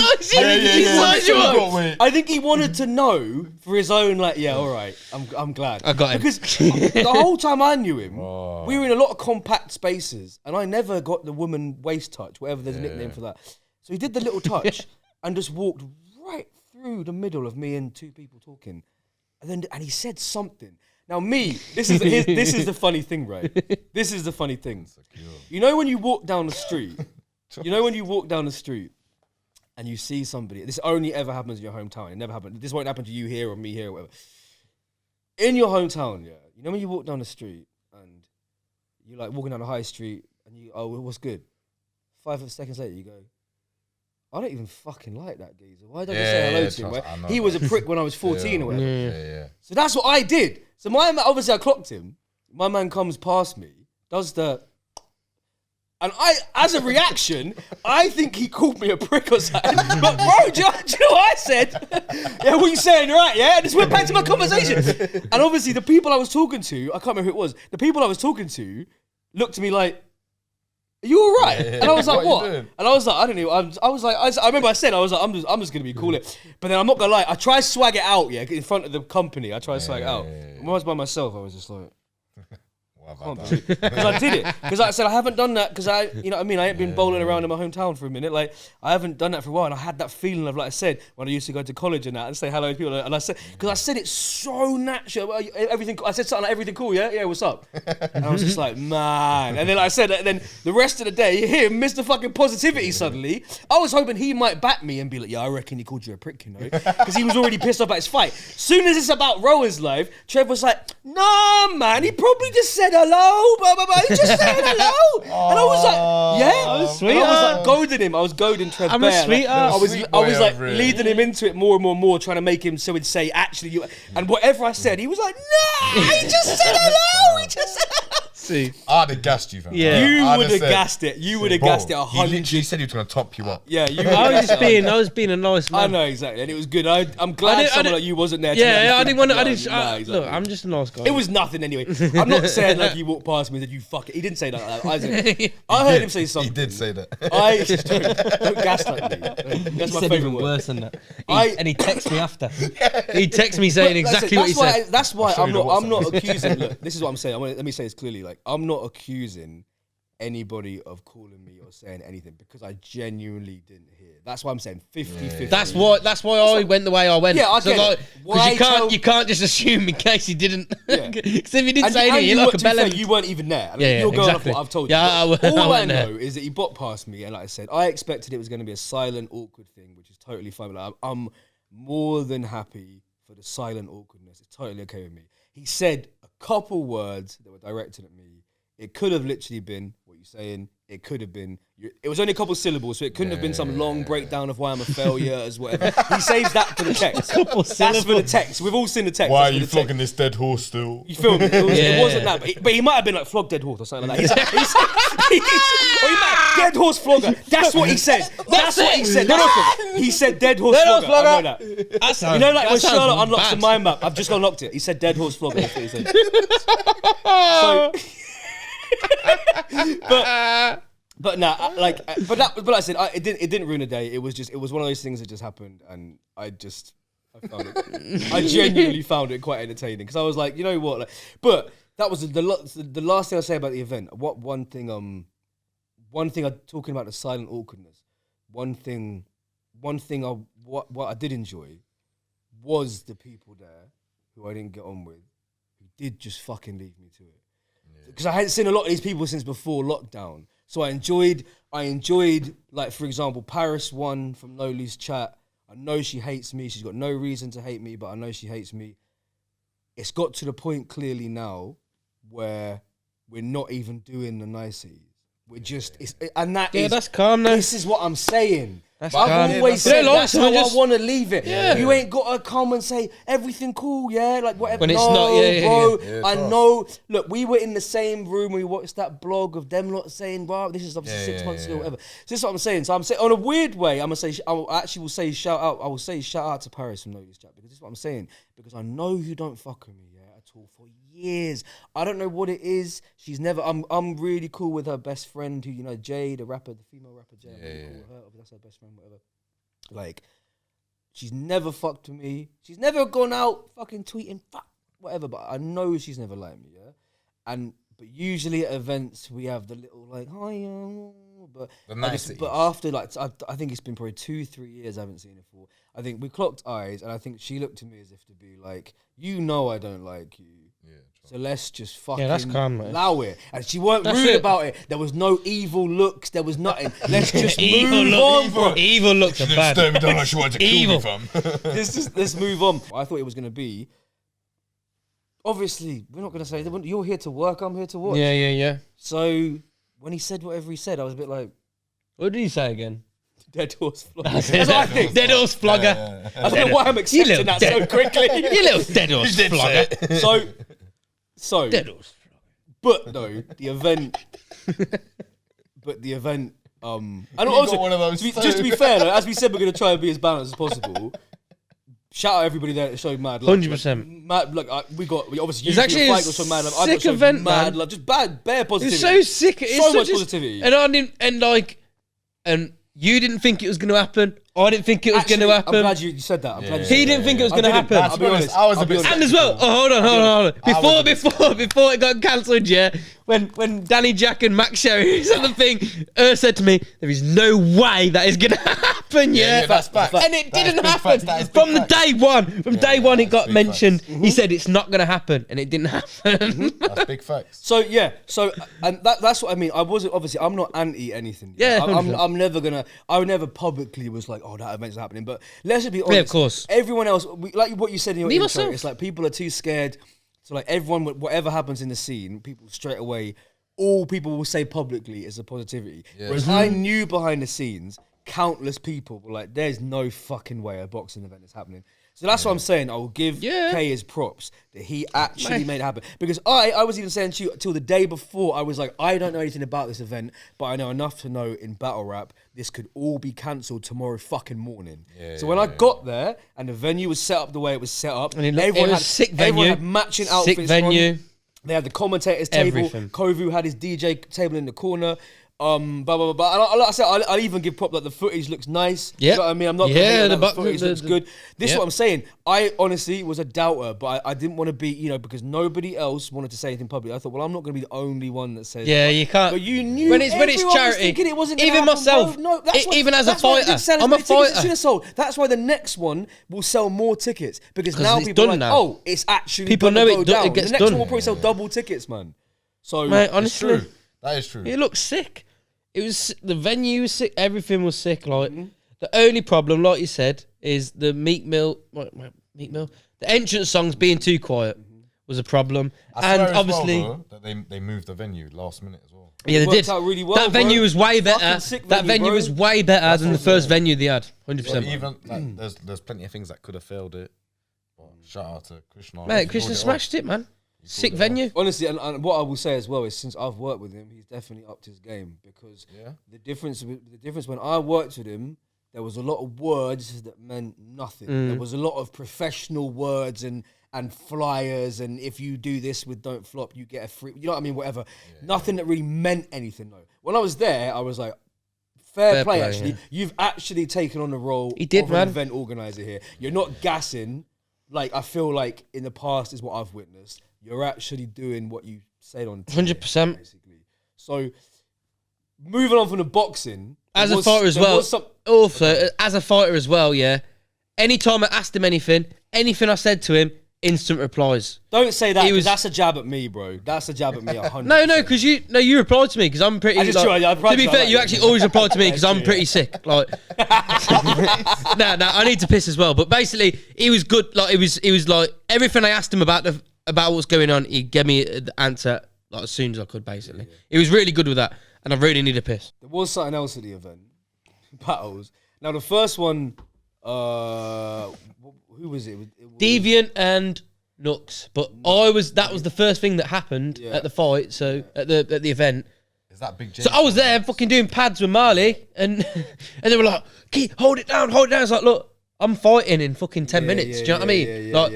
I think he wanted to know for his own. Like, yeah, all right, I'm glad. I got him. Because the whole time I knew him, we were in a lot of compact spaces, and I never got the woman waist touch, whatever there's a nickname for that. So he did the little touch and just walked right through the middle of me and two people talking, and he said something. Now this is the funny thing, right? This is the funny thing. You know when you walk down the street. And you see somebody, this only ever happens in your hometown. It never happened. This won't happen to you here or me here or whatever. In your hometown, yeah. You know when you walk down the street and you're like walking down the high street and you, oh, what's good? 5 seconds later, you go, I don't even fucking like that geezer. Why don't you say hello to him? Right? He was a prick when I was 14 or whatever. Yeah. So that's what I did. So obviously I clocked him. my man comes past me, does the. And I, as a reaction, I think he called me a prick or something. But bro, do you know what I said? Yeah, what you saying, right? Yeah, and just went back to my conversation. And obviously, the people I was talking to, I can't remember who it was. The people I was talking to looked at me like, "Are you all right?" And I was like, "What?" And I was like, "I don't know." I was like, I remember I said, I was like, I'm just gonna be cool. But then I'm not gonna lie, I tried to swag it out, yeah, in front of the company. I tried to swag it out. When I was by myself, I was just like. Because I did it. Because I said I haven't done that because I, you know what I mean? I ain't been bowling around in my hometown for a minute. Like, I haven't done that for a while. And I had that feeling of, like I said, when I used to go to college and that and say hello to people. And I said, because I said it so natural. Everything, I said something like, everything cool, yeah? Yeah, what's up? And I was just like, man. And then I said, and then the rest of the day, him, Mr. fucking Positivity suddenly, I was hoping he might back me and be like, yeah, I reckon he called you a prick, you know? Because he was already pissed off at his fight. Soon as it's about Rowan's life, Trev was like, nah, man, he probably just said hello, blah, blah, blah. He just said hello. And I was like, yeah. I was sweet. And I was like goading him. I was goading Trev I'm bare. a sweetheart. I was like leading him into it more and more, trying to make him so he'd say, actually, you. And whatever I said, he was like, nah, he just said hello. He just said hello. See, I'd have gassed you, fam. Yeah. You I'd would have said, gassed it. You would have gassed it He 100. literally said he was going to top you up. Yeah, you. I was being a nice man. I know exactly, and it was good. I'm glad someone like you wasn't there. To make me Yeah, I think didn't want to. like, Exactly. exactly. Look, I'm just a nice guy. It was nothing anyway. I'm not saying like you walked past me that you fuck it. He didn't say that. I heard him say something. He did say that. Don't gaslight me. That's my said favourite even word. worse than that. And he texted me after. He texted me saying exactly what he said. That's why I'm not accusing. Look, this is what I'm saying. Let me say this clearly. Like, I'm not accusing anybody of calling me or saying anything because I genuinely didn't hear. That's why I'm saying 50-50. That's why I went the way I went. Yeah, I get it. Because you can't just assume in case he didn't. Yeah. Because if he didn't say and anything, you you're like a to be fair, bell. you weren't even there. I mean, Yeah, you're going exactly. off what I've told Yeah, you. All I went know there. is that he bot past me, and like I said, I expected it was going to be a silent, awkward thing, which is totally fine. But I'm more than happy for the silent awkwardness. It's totally okay with me. He said a couple words that were directed at me. It could have literally been what you're saying. It could have been. It was only a couple syllables, so it couldn't have been some long breakdown of why I'm a failure as whatever. He saves that for the text. That's for the text. We've all seen the text. Why are That's for you the flogging text. this dead horse still? You feel me? It wasn't that, but he might have been like flog dead horse or something like that. Or he might dead horse flogger. That's what he said. That's what he said. He said dead horse flogger. I know that. That sounds, You know, like when that sounds Charlotte unlocks bad. the mind map, I've just unlocked it. He said dead horse flogger. That's what he said. So, but nah, like, but like I said, it didn't ruin the day. It was one of those things that just happened, and I found it. I genuinely found it quite entertaining because I was like, you know what? Like, but that was the last thing I'll say about the event. One thing I'm talking about the silent awkwardness. One thing what I did enjoy was the people there who I didn't get on with, who did just fucking leave me to it. Because I hadn't seen a lot of these people since before lockdown. So I enjoyed, like, for example, Paris won from Loli's chat. I know she hates me. She's got no reason to hate me, but I know she hates me. It's got to the point clearly now where we're not even doing the niceties. We're just, that's calm now. This is what I'm saying. That's I've calm. always said that's how just- I want to leave it. Yeah. You ain't got to come and say everything cool, yeah, like whatever. When it's no, not, bro. Yeah, I know. Look, we were in the same room. We watched that blog of them lot saying, "Wow, this is obviously 6 months ago, whatever." So this is what I'm saying. So I'm saying, on a weird way, I will say shout out to Paris from Notice Chat because this is what I'm saying. Because I know you don't fuck with me, yeah, at all for years. I don't know what it is. She's never. I'm really cool with her best friend, who, you know, Jay, the rapper, the female rapper Jay. I'm really cool with her. That's her best friend, whatever. Like, she's never fucked with me. She's never gone out fucking tweeting fuck whatever. But I know she's never liked me, yeah. But usually at events we have the little like hi, but but after like I think it's been probably 2-3 years I haven't seen her for. I think we clocked eyes, and I think she looked to me as if to be like, you know, I don't like you. So let's just fucking that's calm, mate. allow it. And she weren't rude about it. There was no evil looks. There was nothing. Let's just move on, bro. Evil looks are bad. Stare me down like she wanted to kill me, fam. Let's move on. I thought it was going to be, obviously, we're not going to say, you're here to work, I'm here to watch. Yeah. So when he said whatever he said, I was a bit like, What did he say again? dead horse flogger. That's what I think. Dead horse flogger. I don't know why I'm accepting that so quickly. You little dead horse flogger. So Dead horse flogger. But no, the event. But the event. And got also, one of those just to be fair, though, as we said, we're going to try and be as balanced as possible. Shout out everybody there at the show, mad love. 100%. Mad, look, we obviously It's you actually fight a got so mad love. I sick got so event, mad man. love, just bare It was positivity. so sick. It's So much just- positivity. And I didn't, and you didn't think it was going to happen. I didn't think it was going to happen. I'm glad you said that. I'm glad you He said didn't think it was going to didn't. happen. I'll be honest. I was a I'll be bit honest. And as well, hold on. Before it got cancelled, yeah, when Danny, Jaqq and Max Sherry said the thing, said to me, there is no way that is going to happen, yeah. that's facts. And it That is didn't big happen. facts, that is big From the facts. day one. From day one, it got big mentioned. facts. He said it's not going to happen, and it didn't happen. That's big facts. So yeah, and that's what I mean. I wasn't obviously. I'm not anti anything. Yeah, I'm 100%. I'm never gonna. I never publicly was like, oh, that event's happening. But let's just be honest. Yeah, of course. Everyone else, like what you said in your Me, intro, myself. it's like people are too scared. So like everyone, whatever happens in the scene, people straight away, all people will say publicly is a positivity. Whereas I knew behind the scenes, countless people were like, "There's no fucking way a boxing event is happening." So that's what I'm saying. I will give Kay his props that he actually made it happen. Because I was even saying to you till the day before, I was like, I don't know anything about this event, but I know enough to know in battle rap, this could all be cancelled tomorrow fucking morning. So when I got there and the venue was set up the way it was set up, And it was had sick everyone venue. had matching outfits. Sick venue. On. They had the commentators table. Everything. Kovu had his DJ table in the corner. Blah blah blah. And like I said, I'll even give prop that the footage looks nice. Yeah. You know what I mean, I'm not. Yeah, complaining the that the footage looks good. This is yeah. what I'm saying. I honestly was a doubter, but I didn't want to be, because nobody else wanted to say anything publicly. I thought, well, I'm not going to be the only one that says. Yeah, you can't. But you knew when it's everyone was charity. thinking it wasn't gonna Even happen, myself. bro. No, that's why, Even as a that's why it fighter, didn't sell as I'm a many tickets as it fighter. should have sold. That's why the next one will sell more tickets because 'Cause now it's people are done like, now. oh, it's actually People gonna know go it down. gets The next done. one will probably sell double tickets, man. So Mate, It's honestly, true. That is true. it looked sick. It was the venue was sick. Everything was sick. Like Mm-hmm. the only problem, like you said, is the Meek Mill. The entrance songs being too quiet was a problem, I swear and as obviously, well, though, that they moved the venue last minute as well. yeah, they It worked did. out really well, that venue bro. was way Fucking better. sick That venue, venue bro. was way better than the first venue they had. 100%. But even like, there's plenty of things that could have failed it. But shout out to Krishna. Mate, He Krishna pulled it smashed it, man. Sick it venue. Honestly, and what I will say as well is since I've worked with him, he's definitely upped his game because the difference when I worked with him, there was a lot of words that meant nothing. There was a lot of professional words and flyers, and if you do this with Don't Flop, you get a free. You know what I mean? Whatever. Nothing that really meant anything though. When I was there, I was like, fair play. Actually, you've actually taken on the role He did, of man. an event organizer here. You're not gassing. Like I feel like in the past is what I've witnessed. You're actually doing what you said on TV, 100%. basically. So moving on from the boxing, As there a was- fighter as there well. was some- Also, as a fighter as well, yeah. Anytime I asked him anything I said to him, instant replies. don't say that. He 'Cause was- that's a jab at me, bro. That's a jab at me. 100%. No, because you replied to me because I'm pretty. I just like, tried, I to tried be to, fair, like you it. actually always reply to me because I'm pretty sick. Like, no, I need to piss as well. But basically, he was good. Like, he was like everything I asked him about what's going on. He gave me the answer like as soon as I could. Basically, he was really good with that, and I really need a piss. There was something else at the event. Battles. Now the first one, who was it? It was Deviant and Nux, but that was the first thing that happened at the fight. So at the event. Is that big? So I was there fucking doing pads with Marley and they were like, "Keep hold it down." It's like, look, I'm fighting in fucking 10 minutes. Do you know what I mean? Like,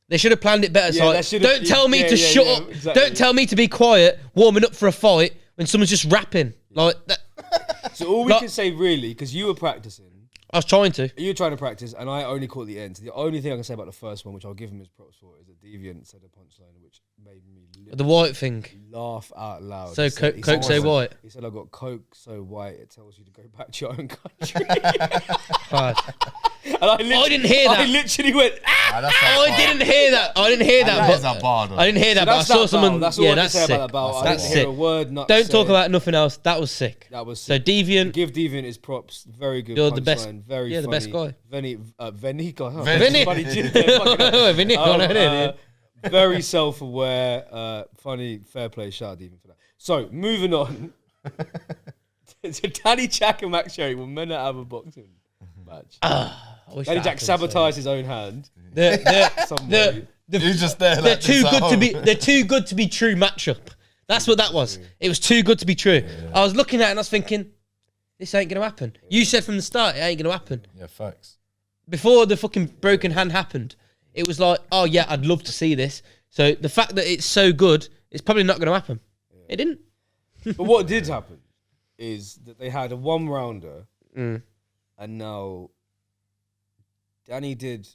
they should have planned it better. Yeah, So that like, should've- don't tell me yeah, to yeah, shut yeah, up. exactly. Don't tell me to be quiet, warming up for a fight when someone's just rapping. Like that. So all we Like- can say really, because you were practicing, I was trying to. you were trying to practice, and I only caught the end. So the only thing I can say about the first one, which I'll give him his props for, is that Deviant said a punchline which made me The white thing. laugh out loud. So He said- he Coke said- so white. He said, "I got Coke so white it tells you to go back to your own country." Hard. And I didn't hear I that. literally went, "Ah!" I didn't hear that. I didn't hear that. That but is a bar, though. I didn't hear that. But I That's saw that someone. battle. That's all Yeah, I can that's say sick. about that battle. I That's didn't hear sick. a word. Nut Don't say. talk about nothing else. That was sick. That was So sick. Deviant. Give Deviant his props. Very good. You're the best- punchline, Very yeah, the funny. best guy. Venica. Huh? Vinny. Funny gin there, fucking hell. Vinny, go on, innit? Very self-aware. Funny. Fair play. Shout out Deviant for that. So moving on. So Danny, Jaqq, and Max Sherry were meant to have a boxing match. I wish Danny that Jaqq happened, sabotaged his own hand. so- Some way. You're just there. They're Like, too this, good like, to be. They're too good to be true matchup. That's what that was. It was too good to be true. I was looking at it and I was thinking, this ain't gonna happen. You said from the start it ain't gonna happen. Yeah, facts. Before the fucking broken hand happened, it was like, oh yeah, I'd love to see this. So the fact that it's so good, it's probably not gonna happen. It didn't. But what did happen is that they had a 1-rounder, Mm. and now Danny did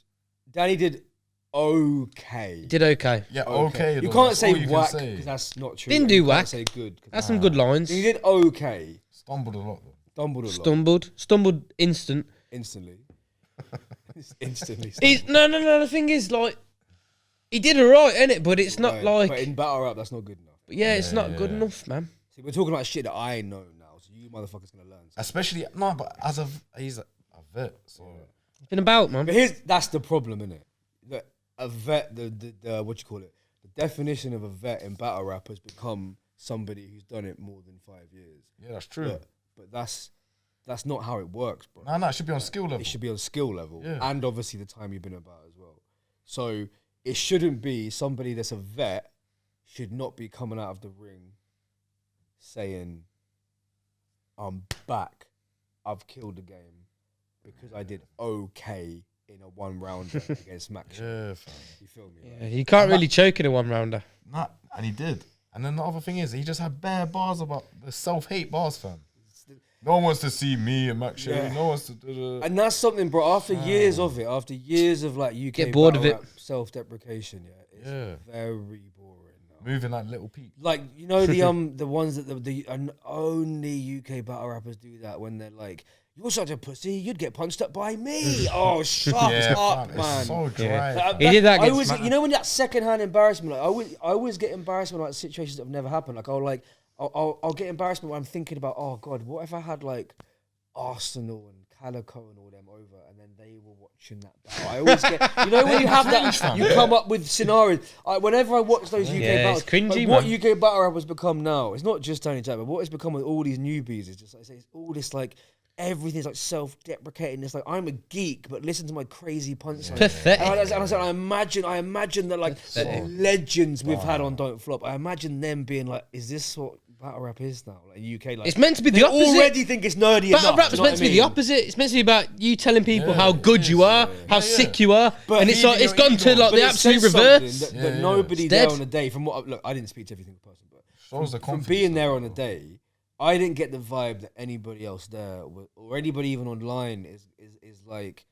okay. Did okay. Yeah, okay. You though, can't that's say all you can whack say. because that's not true. Didn't and do you can't whack. Say good. That's some good lines. He did okay. Stumbled a lot though. Stumbled a lot. Stumbled instant. Instantly. Instantly. No. The thing is, like, he did alright, innit? But it's not Right, like. But in battle rap, that's not good enough. But yeah, it's not good enough, man. See, we're talking about shit that I know now, so you motherfuckers gonna learn. Especially no, but as he's a vet, so It's been about, man. But that's the problem, innit? That a vet, the what you call it, the definition of a vet in battle rap has become somebody who's done it more than 5 years. yeah, that's true. But that's not how it works, bro. No, it should be on skill level. It should be on skill level, Yeah. and obviously the time you've been about as well. So it shouldn't be somebody that's a vet should not be coming out of the ring saying, "I'm back. I've killed the game because I did okay in a 1-rounder against Max." Yeah, fam. You feel me? Yeah, you can't really choke in a 1-rounder. Nah, and he did. And then the other thing is, he just had bare bars about the self-hate bars, fam. No one wants to see me and Max Sherry. Yeah. No one wants to. And that's something, bro. After years of it, after years of like UK Get bored of battle it. rap self-deprecation, it's very boring now. Moving like little Pete. Like, you know, the ones that the only UK battle rappers do that when they're like, "You're such a pussy, you'd get punched up by me." Oh, shut up, fam, man. it's so dry. Yeah. fam. He did that I against always, Matt. you know, when that second-hand embarrassment, like I always get embarrassment about situations that have never happened. Like I'll get embarrassment when I'm thinking about, oh God, what if I had like Arsenal and Calico and all them over, and then they were watching that battle. I always get, you know, when you have that, you come up with scenarios. Whenever I watch those UK Yeah, battles, it's cringy, like, what man. UK battle rappers become now, it's not just Tony Jack, but what it's become with all these newbies is just like, it's all this like, everything's like self-deprecating. It's like, I'm a geek, but listen to my crazy punchline. Pathetic. I imagine that like legends we've had on Don't Flop. I imagine them being like, is this what battle rap is now? Like UK, like It's meant to be the they opposite. already think it's nerdy Battle enough. rap do is you know meant what to I be the mean? opposite. It's meant to be about you telling people how good you are, how sick you are, But and it's like it's gone to like But the it absolute says reverse. something that nobody It's there dead. on the day, from what look, I didn't speak to every single person, but Shows the from confidence. being there on the day, I didn't get the vibe that anybody else there or anybody even online is like,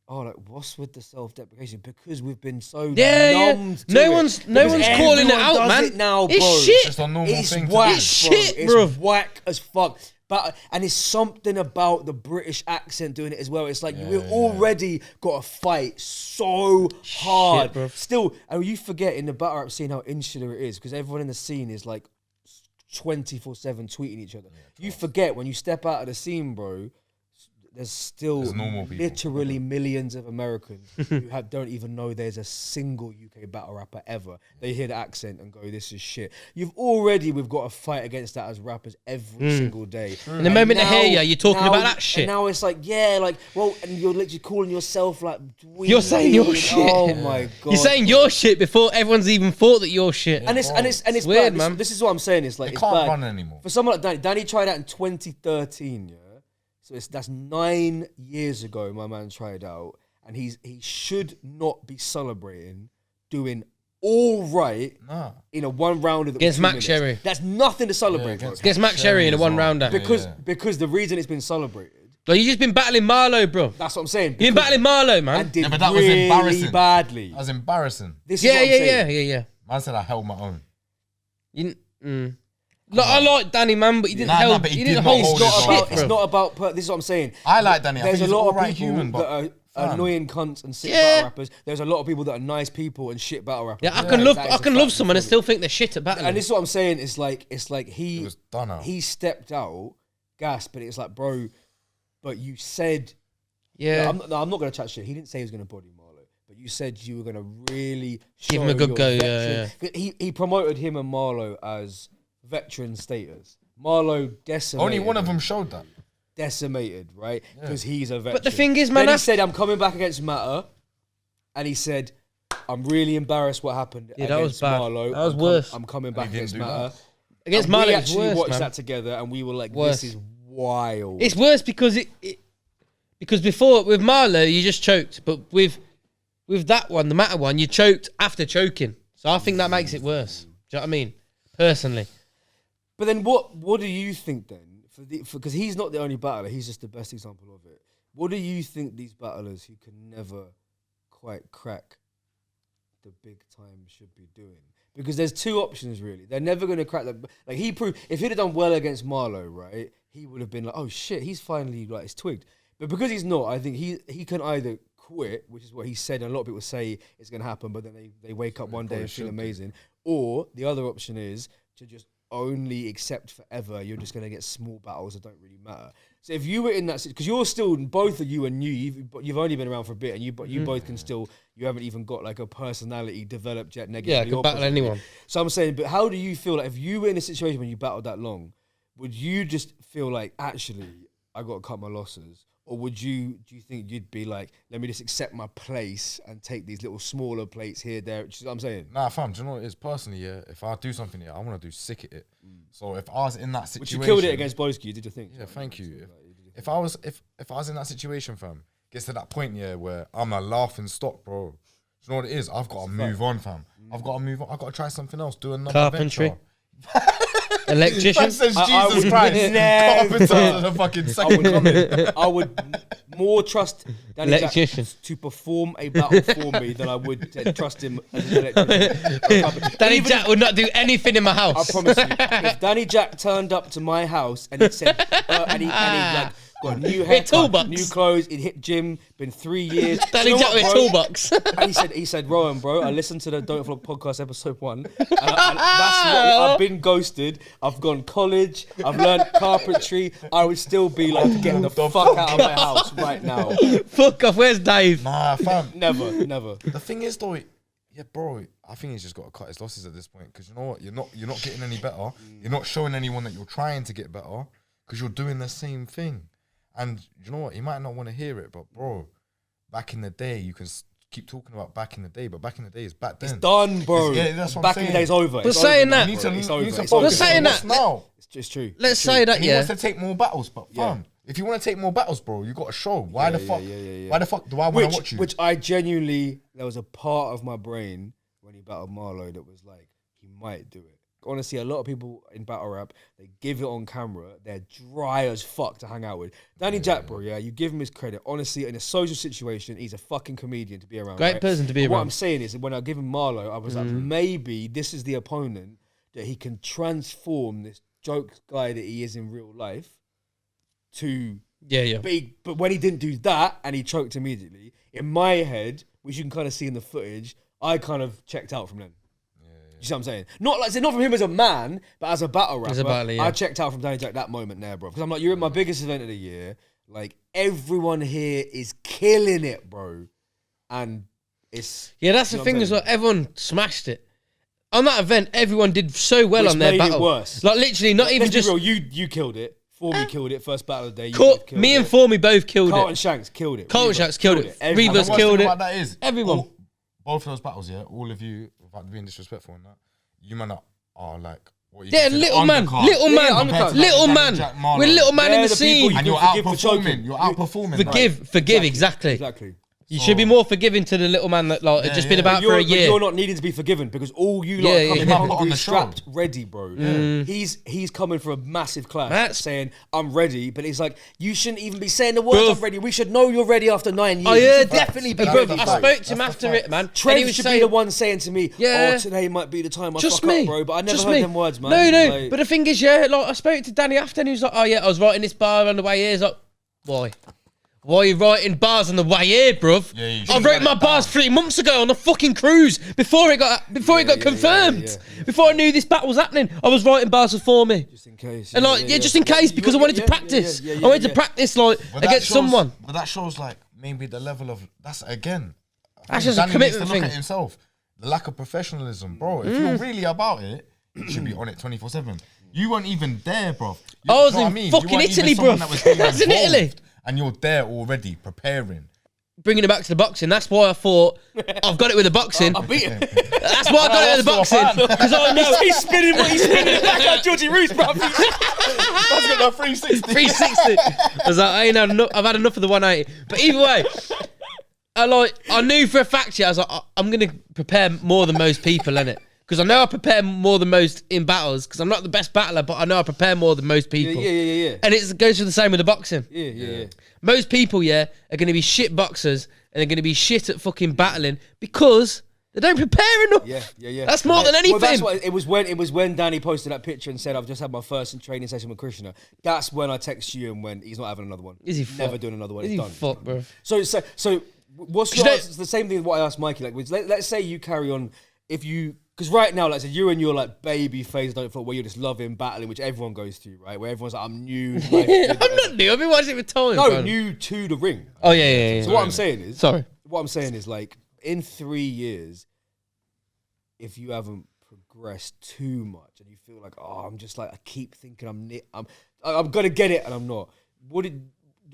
oh, like what's with the self-deprecation? Because we've been so numbed to No it. one's Because calling it everyone out, does man. it now, It's bro. shit. Just a normal It's thing to whack, do. It's shit, It's bruv. whack as fuck. But and it's something about the British accent doing it as well. It's like we've already got to fight so hard. bruv. Still, and you forget in the battle rap scene how insular it is because everyone in the scene is like 24/7 tweeting each other. You forget when you step out of the scene, bro. There's still normal people. literally millions of Americans who don't even know there's a single UK battle rapper ever. They hear the accent and go, "This is shit." We've got to fight against that as rappers every single day. And the moment they hear you, you're talking about that shit. And now it's like, and you're literally calling yourself like, You're saying your shit. Oh my God. You're saying your shit before everyone's even thought that you're shit. And it's weird, bad. man. This is what I'm saying. It's like, They it's can't bad. run anymore. For someone like Danny, Danny tried out in 2013, yeah. So that's 9 years ago. My man tried out, and he should not be celebrating doing all right in a 1-rounder that Against was 2 Max minutes. Sherry. That's nothing to celebrate, bro. Against Max Sherry in a 1-rounder. Because the reason it's been celebrated. Like, you just been battling Marlowe, bro. That's what I'm saying. You've been battling Marlowe, man. and did but that was really embarrassing. badly. That was embarrassing. This is Yeah, what I'm saying. yeah. Man said I held my own. Look, I like Danny, man, but he didn't hold. but he He did didn't not hold hold shit, his own. bro. It's not about. This is what I'm saying. I like Danny. I There's think a he's lot of alright people human, that but are fam. annoying cunts and shit Yeah. battle rappers. There's a lot of people that are nice people and shit battle rappers. Yeah, I can love. That is I a can fact, love you someone and feel me? still think they're shit at battling. And this is what I'm saying. It's like he was done out. he stepped out, gas, but it's like, bro, but you said, yeah. I'm not gonna chat shit. He didn't say he was gonna body Marlo, but you said you were gonna really Give him a show good your go, veteran- He promoted him and Marlo as veteran status. Marlo decimated. Only one of him. them showed that. Decimated, right? Because he's a veteran. But the thing is, man, then he that's- said, "I'm coming back against Matter," and he said, "I'm really embarrassed what happened Yeah, that was against bad. Marlo. That was worse. I'm coming back he didn't against do Matter." Against And Marley, we it's actually worse, watched man. that together, and we were like, Worse. "This is wild." It's worse because because before with Marlo you just choked, but with that one, the Matter one, you choked after choking. So I think that makes it worse. Do you know what I mean? Personally. But then, what do you think then? Because he's not the only battler; he's just the best example of it. What do you think these battlers who can never quite crack the big time should be doing? Because there's two options really. They're never going to crack like he proved. If he'd have done well against Marlo, right, he would have been like, oh shit, he's finally like it's twigged. But because he's not, I think he can either quit, which is what he said, and a lot of people say it's going to happen, but then they wake up one day and feel amazing. Or the other option is to just only accept forever. You're just going to get small battles that don't really matter. So if you were in that, because you're still, both of you are new, you've only been around for a bit, and you both can still, you haven't even got like a personality developed yet. Yeah, I could battle anyone. So I'm saying, but how do you feel like if you were in a situation when you battled that long, would you just feel like, actually, I got to cut my losses? Or do you think you'd be like, let me just accept my place and take these little smaller plates here, there? Do you know what I'm saying? Nah, fam, do you know what it is? Personally, yeah, if I do something here, I want to do sick at it. So if I was in that situation... But you killed it against Boski, did you think? Yeah, thank you. If I was in that situation, fam, gets to that point, yeah, where I'm a laughing stock, bro. Do you know what it is? I've got to move on, fam. I've got to move on. I've got to try something else, do another Carpentry. venture. Electrician. Man says I Jesus would Christ. never- Carpenter to the fucking second coming. I would more trust Danny Electrician. Jaqq to perform a battle for me than I would trust him as an electrician. Danny Even Jaqq would not do anything in my I house. promise you, if Danny Jaqq turned up to my house and he said, and he like got a new haircut, toolbox. new clothes, he'd hit gym, been 3 years. Danny You know Jaqq what, with bro? toolbox. And he said, Rowan, bro, I listened to the Don't Vlog podcast episode 1. And that's what I've been ghosted. I've gone college. I've learned carpentry. I would still be like, get the fuck out of my house right now. Fuck off. Where's Dave? Nah, fam. Never. The thing is, though, yeah, bro, I think he's just got to cut his losses at this point. Because you know what? You're not getting any better. You're not showing anyone that you're trying to get better. Because you're doing the same thing. And you know what? He might not want to hear it, but bro, back in the day, you can keep talking about back in the day, but back in the day is back then. It's done, bro. Yeah, that's what I'm Back in the saying. day's over. But It's saying over that- now, You bro. need It's to over. focus It's on over. saying what's that- now. It's just true. Let's It's say true. that, And he yeah. wants to take more battles, but fam, if you want to take more battles, bro, you got to show. Why the fuck? Why the fuck do I want to watch you? Which I genuinely, there was a part of my brain when he battled Marlo that was like, he might do it. Honestly, a lot of people in battle rap, they give it on camera. They're dry as fuck to hang out with. Danny Jaqq, bro, yeah, you give him his credit. Honestly, in a social situation, he's a fucking comedian to be around. Great right? person to be But What around. I'm saying is, that when I give him Marlo, I was like, maybe this is the opponent that he can transform this joke guy that he is in real life to Yeah. big. But when he didn't do that and he choked immediately, in my head, which you can kind of see in the footage, I kind of checked out from then. You see what I'm saying? Not from him as a man, but as a battle rapper. As a battler, yeah. I checked out from Danny Jaqq that moment there, bro. Because I'm like, you're at my biggest event of the year. Like, everyone here is killing it, bro. And it's... Yeah, that's you the know thing what I'm as well. Everyone smashed it. On that event, everyone did so well Which on their made it battle. worse. Like, literally, not even Let's be just... real, you killed it. Formie killed it. First battle of the day. You both killed Me it. and Formie both killed Carlton it. Shanks killed it. Carlton Reavers Shanks killed it. Everyone- Reavers And the worst killed thing it. about that is Everyone. both of those battles, yeah, all of you, without being disrespectful and that, you man are like, what you Yeah, consider little man. undercard. Little Yeah, man. undercard. Little Danny man. Jaqq, Marlo. We're little man They're in the the people scene. you And you're forgive for choking. outperforming. You're outperforming. Forgive, exactly. Exactly. You should be more forgiving to the little man that like had just been about for a But year. you're not needing to be forgiven because all you lot Yeah, are coming yeah. out On the strapped, show. ready, bro. He's coming for a massive clash, That's- saying I'm ready, but he's like, you shouldn't even be saying the words Bro. I'm ready. We should know you're ready after 9 years. Oh You yeah, should definitely be bro, ready. I bro. spoke to him after it, man. and he Trev was should saying, be the one saying to me, Yeah. "Oh, today might be the time I just fuck me, up, bro." But I never just heard me. them words, man. No. Like, But the thing is, yeah, like I spoke to Danny after, and he was like, "Oh yeah, I was writing this bar on the way here." He's like, "Why? Why are you writing bars on the way here, bruv? Yeah, you I should wrote get my it bars down. 3 months ago on a fucking cruise before it got confirmed. Before I knew this battle was happening, I was writing bars for me." just in case, And like, just in case, because I wanted to practice. I wanted to practice like But that against shows- someone. But that shows like maybe the level of that's again. That's I think just a Danny needs commitment to look thing. at himself. The lack of professionalism, bro. If you're really about it, you should be on it 24/7. You weren't even there, bro. You, I was know what in mean? fucking You weren't even Italy, someone bro. that was getting I was in Italy. involved, and you're there already preparing. bringing it back to the boxing. That's why I thought I've got it with the boxing. I beat him. That's why I got it with the boxing because I know He's spinning it back like Georgie Roots, bro. That's got no 360. 360. I was like, I ain't had enough. I've had enough of the 180. But either way, I knew for a fact. Yeah, I was like, I'm gonna prepare more than most people, innit? Because I know I prepare more than most in battles. Because I'm not the best battler, but I know I prepare more than most people. Yeah. And it goes for the same with the boxing. Yeah. Most people, are going to be shit boxers and they're going to be shit at fucking battling because they don't prepare enough. Yeah. That's more than anything. Well, that's what it was when Danny posted that picture and said, "I've just had my first training session with Krishna." That's when I text you and when he's not having another one. Is he never fucked? doing another one? Is It's he done. fucked, bro? So what's your answer? It's the same thing as what I asked Mikey. Like, let's say you carry on because right now, like I said, you're in your like baby phase, don't feel where you're just loving battling, which everyone goes through, right? Where everyone's like, I'm new. I'm not new. I've been watching it with Tony. No, bro. new to the ring. Oh yeah. So what I'm saying is, Sorry. like in 3 years, if you haven't progressed too much and you feel like, oh, I'm just like, I keep thinking I'm gonna get it and I'm not. Would you,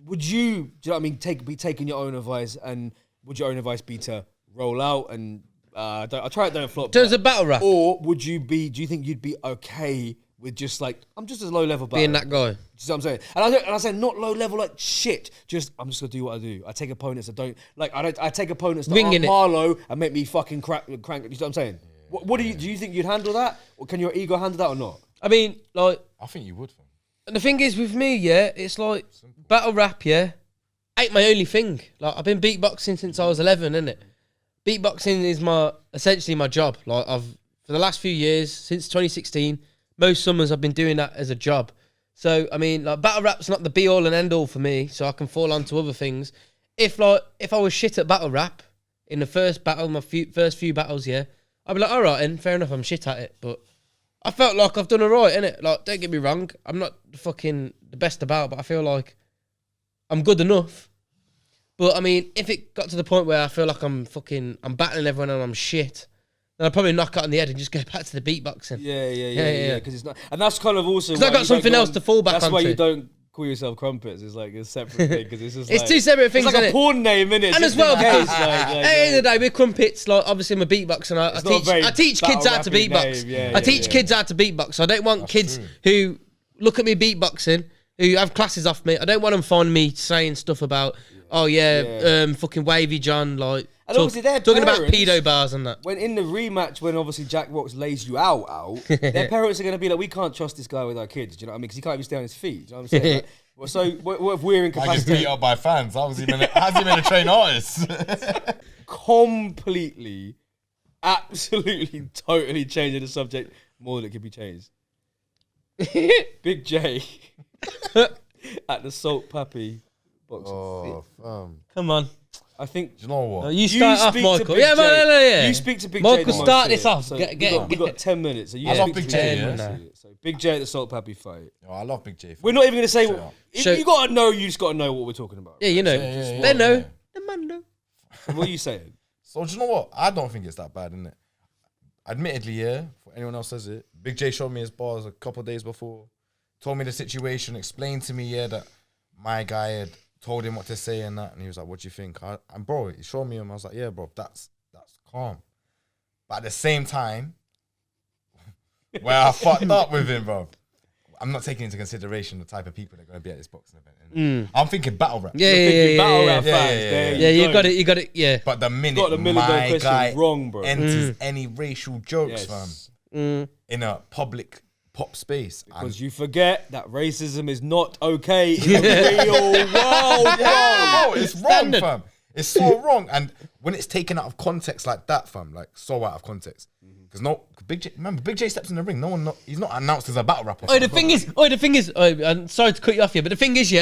do you know what I mean? Be taking your own advice, and would your own advice be to roll out and I try it, don't flop? There's a battle rap. Or do you think you'd be okay with just like, I'm just a low level battler? Being that guy. Do you see what I'm saying? And I say not low level like shit. Just I'm just gonna do what I do. I take opponents that don't like. I take opponents that Winging aren't it. Marlow and make me fucking crank. You see what I'm saying? What do you think you'd handle that, or can your ego handle that or not? I mean, like, I think you would, fam. and the thing is with me, it's like battle rap, ain't my only thing. Like, I've been beatboxing since I was 11, innit? Beatboxing is essentially my job. Like, for the last few years, since 2016, most summers I've been doing that as a job. So, I mean, like, battle rap's not the be all and end all for me, so I can fall onto other things. If I was shit at battle rap in the first battle, first few battles, I'd be like, all right, then, fair enough, I'm shit at it. But I felt like I've done all right, innit? Like, don't get me wrong, I'm not the best about, but I feel like I'm good enough. But I mean, if it got to the point where I feel like I'm battling everyone and I'm shit, then I'd probably knock it on the head and just go back to the beatboxing. Yeah. Because it's not, and that's kind of also because I got something else to fall back onto. That's why you don't call yourself Crumpets. It's like a separate thing because it's just it's two separate things. It's like a porn name, innit? And as well, because at the end of the day, we're Crumpets. Like, obviously, I'm a beatboxer, and I teach kids how to beatbox. I teach kids how to beatbox. So I don't want kids who look at me beatboxing, who have classes off me. I don't want them finding me saying stuff about, fucking Wavy John, like, and obviously their talking about parents, pedo bars and that. When in the rematch, when obviously Jaqq Rocks lays you out, their parents are going to be like, we can't trust this guy with our kids. Do you know what I mean? Because he can't even stay on his feet. Do you know what I'm saying? Like, so what if we're I get beat incapacitated? up by fans. How's he been a trained artist? Completely, absolutely, totally changing the subject more than it could be changed. Big J at the Salt Pappy boxing. Oh, fam. Come on. I think. Do you know what? You start off, speak to Michael. Big Yeah, J. man. You speak to Big J. Michael, the most start this here. off. So Get- we've got 10 minutes. So you I love speak Big to J, the yeah. most here. So Big J at the Salt Pappy fight. Yo, I love Big J. fam. We're not even going to say. Straight up. If you got to know, you just got to know what we're talking about. Yeah, you know. Yeah. They know. The man know. So what are you saying? So do you know what? I don't think it's that bad, innit? Admittedly, for anyone else says it, Big J showed me his bars a couple of days before, told me the situation, explained to me, that my guy had told him what to say and that, and he was like, what do you think? And bro, he showed me him, I was like, yeah, bro, that's calm. But at the same time, where I fucked up with him, bro, I'm not taking into consideration the type of people that are going to be at this boxing event. I'm thinking battle rap. Yeah. Battle rap Yeah, fans. yeah, There Yeah, you go. got it. Yeah. But the minute Got the million-dollar my question guy wrong, bro. enters any racial jokes, Yes. fam, in a public pop space, Because you forget that racism is not okay in the real world, bro, it's wrong, Standard. fam. It's so wrong, and when it's taken out of context like that, fam, like so out of context, because Big J steps in the ring. No one, he's not announced as a battle rapper. The thing is, I'm sorry to cut you off here, but the thing is,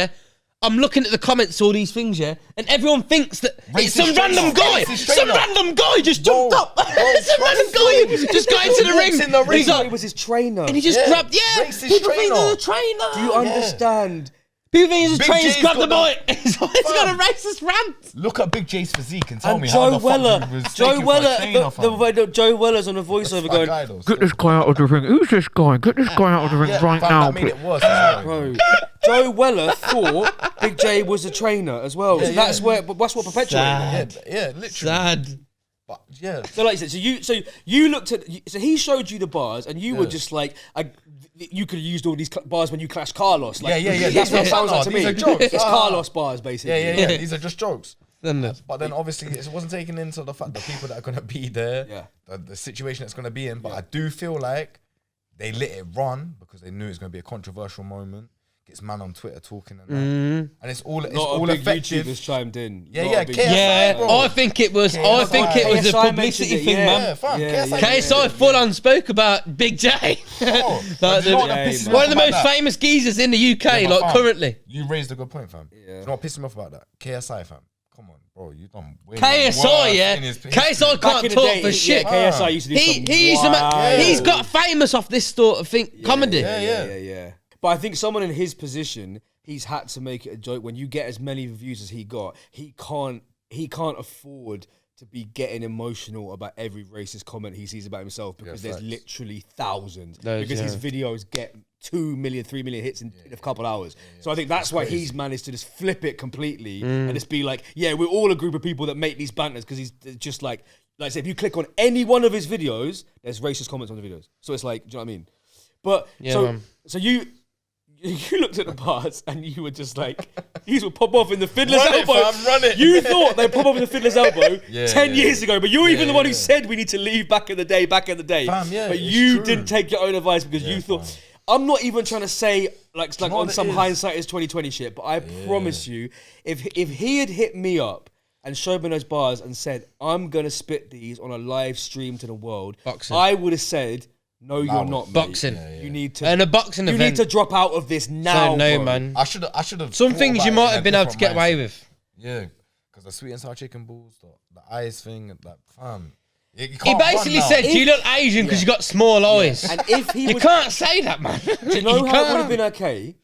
I'm looking at the comments, all these things, and everyone thinks that it's some Racist random trainer. guy. Racist Some trainer. random guy just jumped Bro, up. Some random guy who just got into the ring. in the And ring. he's like- It was his trainer. and he just grabbed, Racist people think trainer. he's a trainer. Do you understand? People think he's a Big trainer, he's J's grabbed the got boy. He's got a racist rant. Look at Big J's physique and tell And me Joe how the Weller, fuck he was Joe taken for a Weller, trainer, fam. Joe Weller's on a voiceover That going, guy, though, Get this guy out of the ring. Who's this guy? Get this guy out of the ring right fam, now. that made it worse as well. bro. Joe Weller thought Big J was a trainer as well. So that's where, but that's what perpetuated it. Yeah, literally. Sad. But yeah, So like you said, so you looked at, so he showed you the bars, and you were just like, you could have used all these bars when you clashed Carlos. Like, yeah. That's what it sounds like to These me. are jokes. It's Carlos bars, basically. yeah. These are just jokes. Then But then obviously it wasn't taken into the fact the people that are gonna be there, Yeah. the situation it's gonna be in. But I do feel like they let it run because they knew it was gonna be a controversial moment. Gets man on Twitter talking and that, and it's all Big effective. YouTubers chimed in. Yeah, Big KSI, yeah, bro. I think it was. I think it was a KSI publicity mentioned it, thing, yeah. man. Yeah, fam. Yeah, KSI, KSI full on spoke about Big J. Oh, Like do you know what Yeah, pisses me man. one off of the about most that? famous geezers in the UK, Yeah, but like fam, currently. You raised a good point, fam. Do you know what pisses me off about that? KSI, fam. Come on, bro. You done way KSI, worse yeah. in his KSI Back can't in the talk day, for shit. KSI used to do some He used to wild- he's got famous off this sort of thing, comedy. Yeah. But I think someone in his position, he's had to make it a joke. When you get as many views as he got, he can't afford to be getting emotional about every racist comment he sees about himself, because there's facts. literally thousands. Those, because his yeah. videos get 2 million, 3 million hits in a couple hours. So I think that's why he's managed to just flip it completely and just be like, yeah, we're all a group of people that make these banters, because he's just like I said, if you click on any one of his videos, there's racist comments on the videos. So it's like, do you know what I mean? But so you looked at the bars and you were just like, these would pop off in the fiddler's Run it, elbow. fam, run it. You thought they'd pop off in the fiddler's elbow 10 years ago, but you're even the one who yeah. said we need to leave back in the day. Fam, yeah, but it's you true. didn't take your own advice because you thought. fam. I'm not even trying to say like know on what it some is? hindsight is 2020 shit, but I promise you, if he had hit me up and showed me those bars and said, I'm gonna spit these on a live stream to the world, Boxing. I would have said, no, you're not, mate. Boxing. You need to. And a boxing you event. need to drop out of this now. So no, bro. man. I should have. Some things you might have been able to get away with. Yeah, because the sweet and sour chicken balls, the eyes thing, like fam. You He can't basically run now. said, "You look Asian because you got small eyes." And if he You was, can't say that, man. do you know how it would have been okay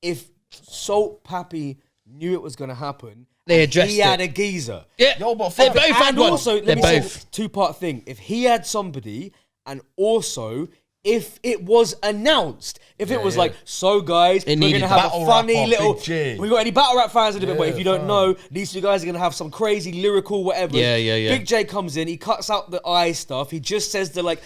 if Salt Pappy knew it was going to happen? They and addressed he had it. a geezer. Yeah, Yo, but they fam- both had And one. also, They're let me say both. two-part thing. If he had somebody, and also if it was announced, if it was like, so guys, we're needed gonna have battle a funny rap or little. Big J. We got any battle rap fans in the but if you don't fam. know, these two guys are gonna have some crazy lyrical whatever. Yeah. Big J comes in, he cuts out the eye stuff. He just says the like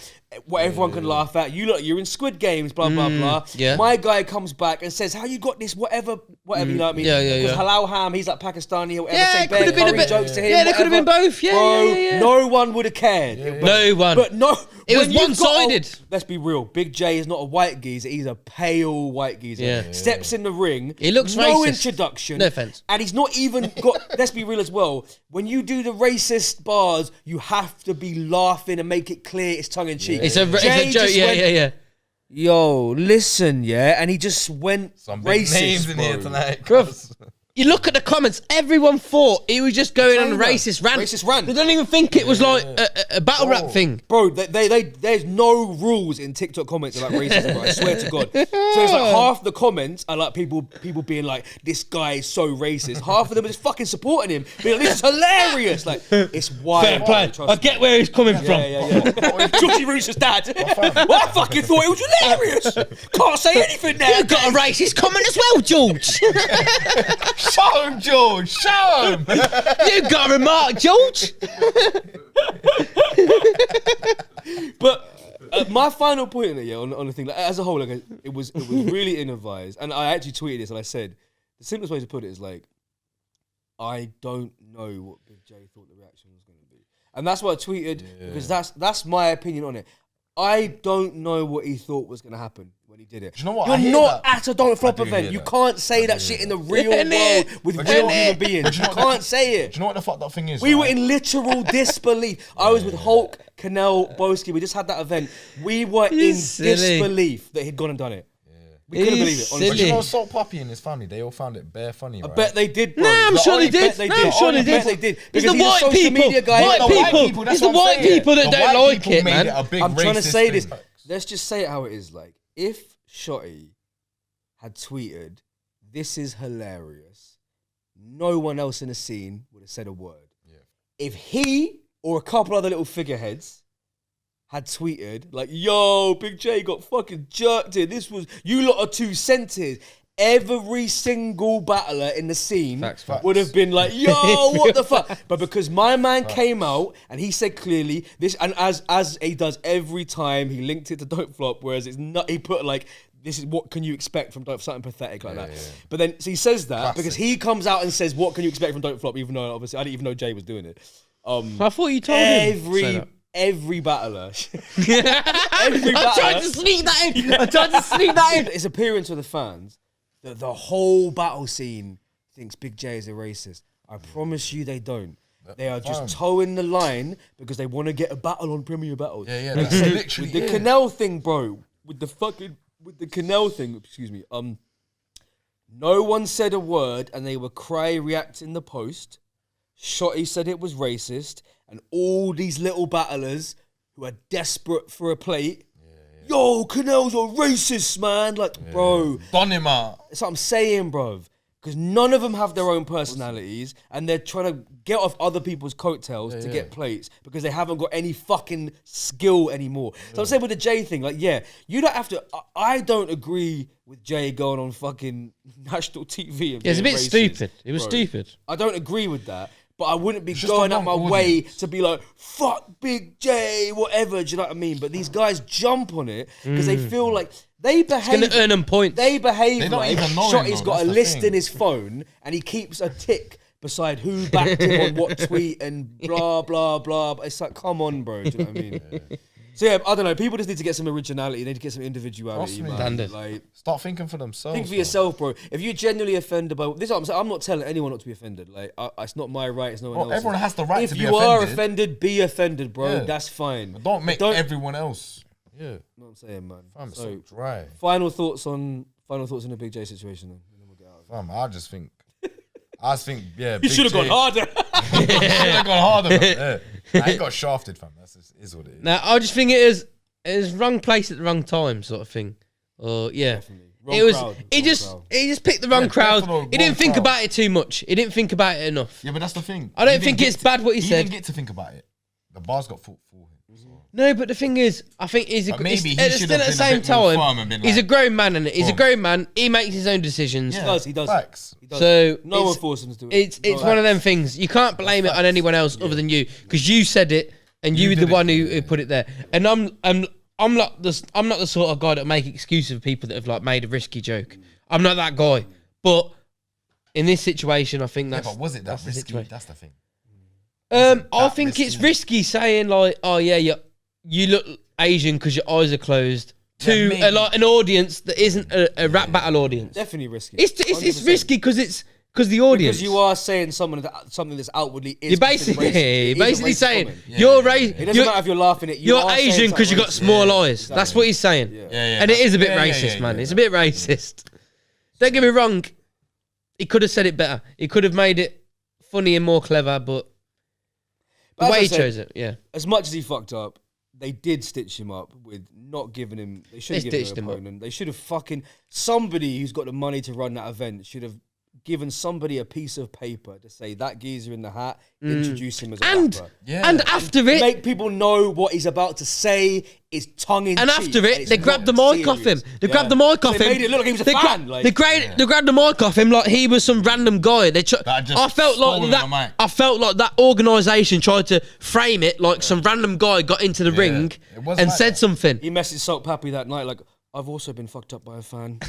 what everyone can laugh at. You look, you're in Squid Games, blah blah blah. yeah. My guy comes back and says, "How you got this? Whatever, you know what I mean?" Yeah. Because Halal Ham, he's like Pakistani or whatever. Yeah, say it could have bare been a curry bit. jokes to him. Yeah, they could have been whatever. both. Yeah, Bro, yeah. no one would have cared. No one. But no, It was when you've got one-sided. let's be real. Big J is not a white geezer. He's a pale white geezer. Yeah. Steps in the ring. He looks no racist. introduction. No offense. And he's not even got. Let's be real as well. When you do the racist bars, you have to be laughing and make it clear it's tongue in cheek. It's a Jay joke. just Yeah, went, yeah. Yo, listen, yeah, and he just went Some big racist, names in bro. here tonight, Bruv. cuz. You look at the comments. Everyone thought he was just going on a Trainer. racist rant. Racist rant. They don't even think it was like a battle rap thing. Bro, there's no rules in TikTok comments about racism, bro. I swear to God. So it's like half the comments are like people being like, this guy is so racist. Half of them are just fucking supporting him. Being like, this is hilarious. Like, it's wild. Fair play. trust I me. get where he's coming from. Yeah. Georgie Roots' dad. Well, I fucking thought it was hilarious. Can't say anything now. You got a racist comment as well, George. Show him, George. Show him. You got a remark, George. But my final point in it, on the thing, like, as a whole, like, it was really ill-advised, and I actually tweeted this, and I said the simplest way to put it is like, I don't know what Big J thought the reaction was going to be, and that's what I tweeted because that's my opinion on it. I don't know what he thought was going to happen when he did it. Do you know what? You're I hear not that. at a Don't Flop I do event. hear You that. can't say that shit in the real Innit? world with But real you know- human beings. but You you know what can't say it. Do you know what the fucked up thing is? We were right? in literal disbelief. I was with Hulk, Canel, Boski. We just had that event. We were in silly. disbelief that he'd gone and done it. We couldn't believe it, But honestly. you know, Salt Puppy and his family, they all found it bare funny, I right? bet they did, bro. Nah, I'm Like, sure I they did. bet they Nah, did. I'm sure I they bet did. they did. It's Because the he's a white social people. media guy. White The people. that's It's the what I'm white saying. people that The don't white like people it, made man. it a big I'm trying to racist say thing. this. Let's just say it how it is. Like, if Shotty had tweeted, "This is hilarious," no one else in the scene would have said a word. Yeah. If he or a couple other little figureheads had tweeted like, "Yo, Big J got fucking jerked here. This was, you lot are too sensitive," every single battler in the scene Facts. would have been like, yo, what the fuck? But because my man came out and he said clearly this, and as he does every time, he linked it to Don't Flop, whereas it's not, he put like, this is what can you expect from Don't, something pathetic like that. But then, so he says that because he comes out and says, what can you expect from Don't Flop, even though obviously I didn't even know Jay was doing it. I thought you told him. Every battler. I tried to sneak that in. His appearance with the fans, the whole battle scene thinks Big J is a racist. I promise you they don't. They are just towing the line because they want to get a battle on Premier Battles. Yeah, that's literally With the Canal thing, bro. With the Canal thing, excuse me. No one said a word and they were reacting the post. Shotty said it was racist, and all these little battlers who are desperate for a plate. Yo, Canal's a racist, man. Like, bro. Don him out. That's what I'm saying, bro. Because none of them have their own personalities, and they're trying to get off other people's coattails to get plates because they haven't got any fucking skill anymore. So I'm saying with the Jay thing, like, you don't have to. I don't agree with Jay going on fucking national TV. And It's a bit racist, stupid. It was bro. stupid. I don't agree with that. But I wouldn't be just going the out my wrong way audience. to be like, fuck Big J, whatever. Do you know what I mean? But these guys jump on it because they feel like they behave. It's gonna earn them points. They behave They don't like even know him, Shotty's though, got a that's the list thing. in his phone and he keeps a tick beside who backed him on what tweet and blah, blah, blah. It's like, come on, bro. Do you know what I mean? So yeah, I don't know. People just need to get some originality. They need to get some individuality, Trust me. man. Standard. Like, Start thinking for themselves. think for bro. yourself, bro. If you're genuinely offended by this, is what I'm saying. I'm not telling anyone not to be offended. Like, it's not my right. It's no one else's. Everyone has the right if to be you are offended. offended, be offended, bro. Yeah. That's fine. But don't make everyone else. Yeah. You know what I'm saying, man. Fam, So, so dry. final thoughts on the Big J situation, then. And then we'll get out of it. Fam, I just think, yeah. You Big should have J- gone harder. Should have gone harder, man. Yeah. I ain't got shafted, fam. That's just, is what it is. Now I just think it is wrong place at the wrong time, sort of thing. Or Wrong it was. crowd, He wrong just crowd. he just picked the wrong crowd. definitely He didn't wrong think crowd. about it too much. He didn't think about it enough. Yeah, but that's the thing. I don't He think didn't it's get bad what he He said. didn't get to think about it. The bar's got foot for him. So. No, but the thing is, I think he's But maybe he still should at have the been a same bit more firm time. and been He's a like, grown man, and he's a boom. grown man. He makes his own decisions. Yeah. He does. Facts. He does. So no one it's- forces him to do it. It's one of them things. You can't blame it on anyone else other than you, because you said it and you were the did it. one who put it there. And I'm not the sort of guy that make excuses for people that have like made a risky joke. I'm not that guy. But in this situation, I think Yeah, that's. but was it that the risky? situation. That's the thing. I that think it's risky? risky saying like, oh yeah, you look Asian because your eyes are closed to maybe. like an audience that isn't a rap battle audience. Definitely risky. It's 100%. risky because the audience. Because you are saying something that's outwardly is You're basically, considered racist. It is a basically racist saying comment. you're It doesn't matter if you're laughing at You're are saying Asian because you something got racist. small Yeah, eyes. exactly. That's what he's saying. Yeah. And it is a bit racist, man. It's a bit racist. Don't get me wrong. He could have said it better. He could have made it funny and more clever, but the But as way I he said, chose it, yeah. As much as he fucked up, they did stitch him up with not giving him. They should have They given stitched him him an up. opponent. They should have fucking somebody who's got the money to run that event should have given somebody a piece of paper to say that geezer in the hat. Introduce him as a And rapper. and after it, Make people know what he's about to say is tongue in cheek. and after it, it's they grabbed the not mic off him. serious. They grabbed the Yeah. mic off They him. made it look like he was a They fan. Like, they grabbed the mic off him like he was some random guy. That just I felt like stolen that. the mic. I felt like that organisation tried to frame it like some random guy got into the ring It was and like said that. something. he messaged Salt Pappy that night like, I've also been fucked up by a fan.